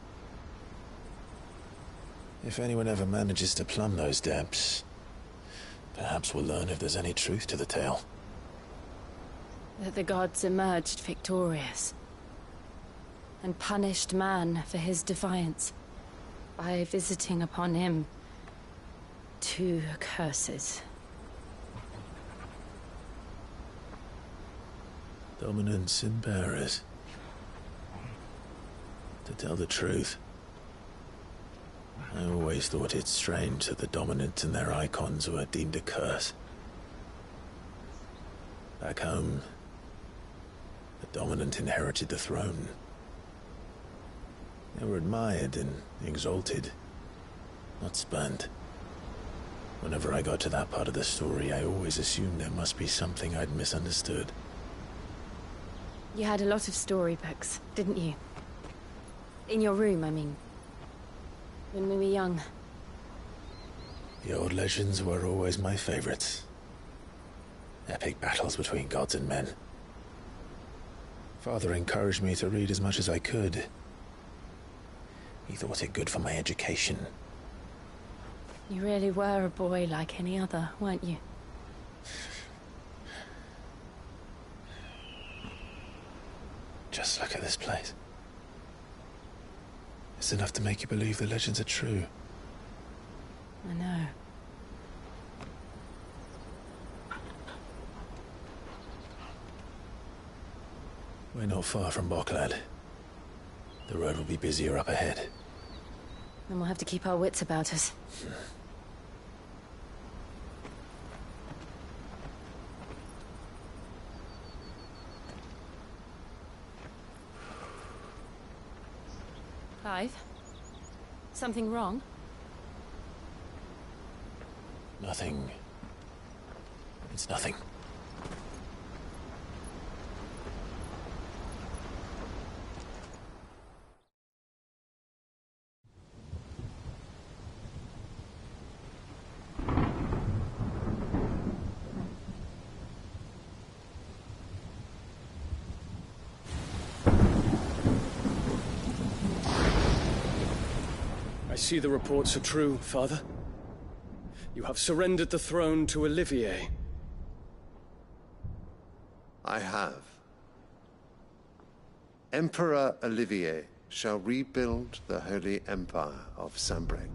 If anyone ever manages to plumb those depths, perhaps we'll learn if there's any truth to the tale. That the gods emerged victorious and punished man for his defiance by visiting upon him 2 curses. Dominants and bearers. To tell the truth, I always thought it strange that the dominant and their icons were deemed a curse. Back home, the dominant inherited the throne. They were admired and exalted, not spurned. Whenever I got to that part of the story, I always assumed there must be something I'd misunderstood. You had a lot of storybooks, didn't you? In your room, I mean. When we were young. The old legends were always my favorites. Epic battles between gods and men. Father encouraged me to read as much as I could. He thought it good for my education. You really were a boy like any other, weren't you? Just look at this place. It's enough to make you believe the legends are true. I know. We're not far from Boklad. The road will be busier up ahead. Then we'll have to keep our wits about us. Clive? Something wrong? Nothing. It's nothing. I see the reports are true, Father. You have surrendered the throne to Olivier. I have. Emperor Olivier shall rebuild the Holy Empire of Sanbreque.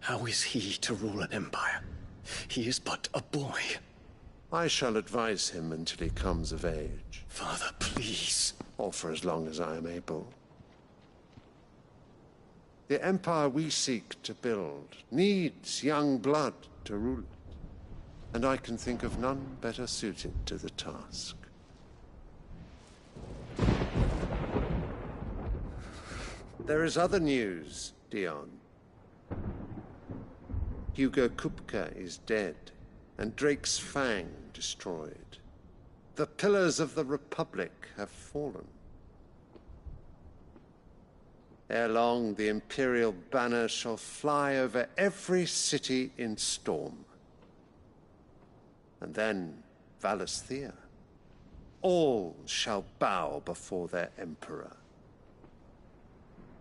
How is he to rule an empire? He is but a boy. I shall advise him until he comes of age. Father, please. Or for as long as I am able. The empire we seek to build needs young blood to rule it, and I can think of none better suited to the task. There is other news, Dion. Hugo Kupka is dead, and Drake's Fang destroyed. The pillars of the Republic have fallen. Ere long, the Imperial banner shall fly over every city in Storm. And then, Valisthea. All shall bow before their Emperor.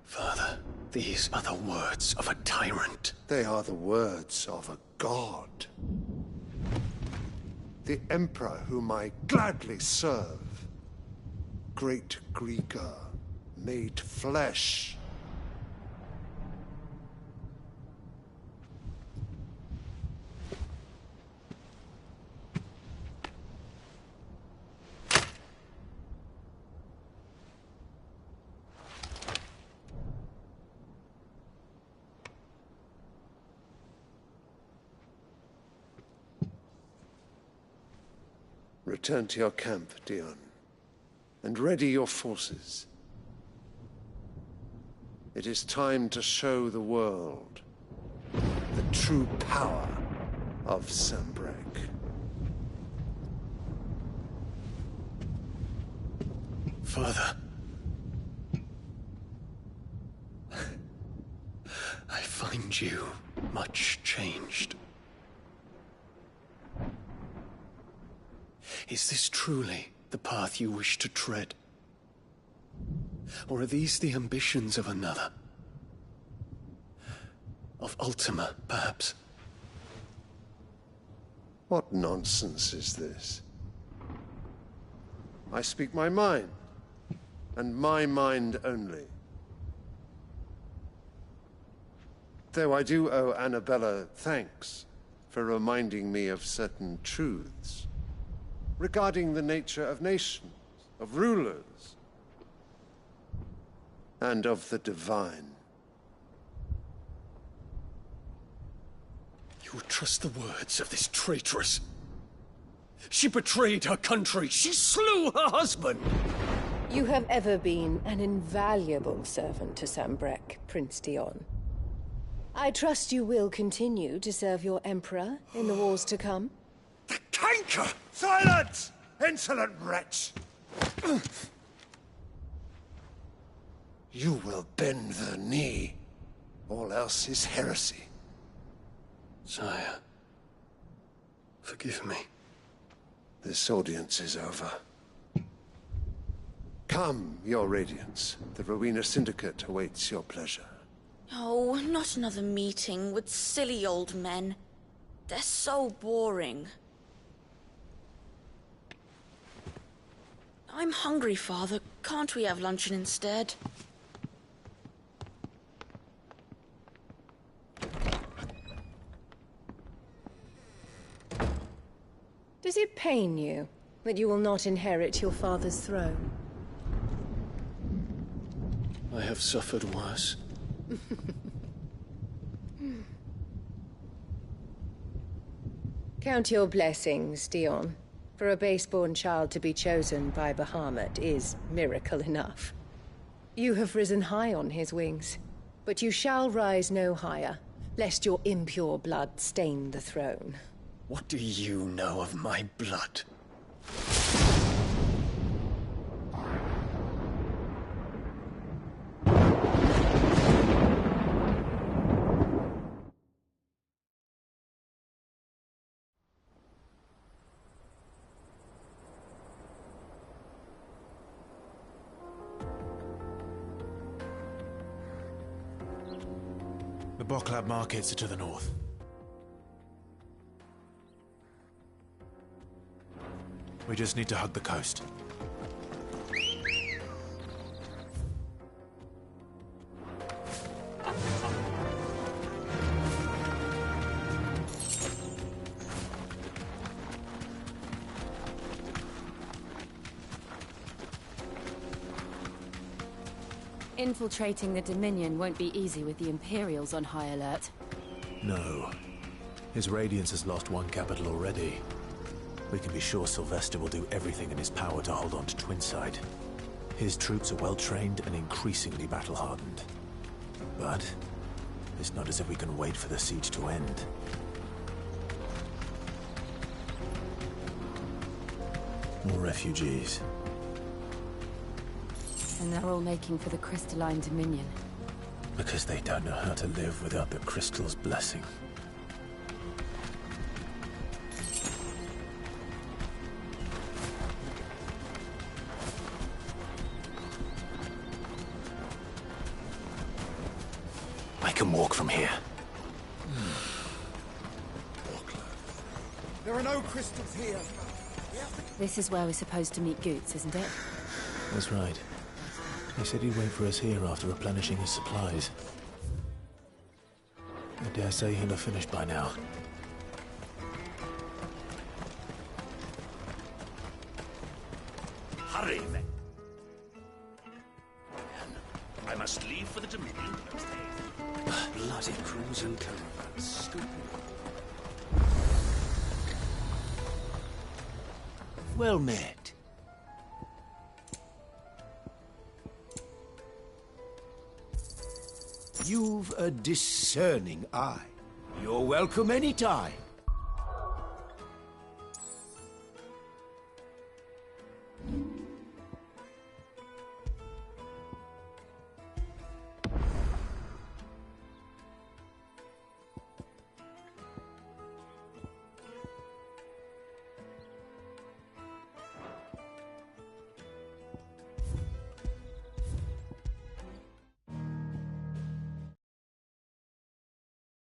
Father, these are the words of a tyrant. They are the words of a god. The Emperor whom I gladly serve. Great Greeker, made flesh. Return to your camp, Dion, and ready your forces. It is time to show the world the true power of Sanbreque. Father. I find you much changed. Is this truly the path you wish to tread? Or are these the ambitions of another? Of Ultima, perhaps? What nonsense is this? I speak my mind, and my mind only. Though I do owe Annabella thanks for reminding me of certain truths regarding the nature of nations, of rulers, and of the divine. You would trust the words of this traitress? She betrayed her country. She slew her husband. You have ever been an invaluable servant to Sambrek, Prince Dion. I trust you will continue to serve your Emperor in the wars to come. The canker! Silence! Insolent wretch! You will bend the knee. All else is heresy. Sire, forgive me. This audience is over. Come, your Radiance. The Rowena Syndicate awaits your pleasure. Oh, not another meeting with silly old men. They're so boring. I'm hungry, Father. Can't we have luncheon instead? Does it pain you that you will not inherit your father's throne? I have suffered worse. Count your blessings, Dion. For a base-born child to be chosen by Bahamut is miracle enough. You have risen high on his wings, but you shall rise no higher, lest your impure blood stain the throne. What do you know of my blood? The Boklab markets are to the north. We just need to hug the coast. Infiltrating the Dominion won't be easy with the Imperials on high alert. No. His Radiance has lost one capital already. We can be sure Sylvester will do everything in his power to hold on to Twinside. His troops are well-trained and increasingly battle-hardened. But it's not as if we can wait for the siege to end. More refugees. And they're all making for the Crystalline Dominion. Because they don't know how to live without the Crystal's blessing. I can walk from here. There are no crystals here. This is where we're supposed to meet Goots, isn't it? That's right. He said he'd wait for us here after replenishing his supplies. I dare say he'll have finished by now. Hurry, men. I must leave for the Dominion. Bloody crimson caravan. Stupid. Well met. You've a discerning eye. You're welcome any time.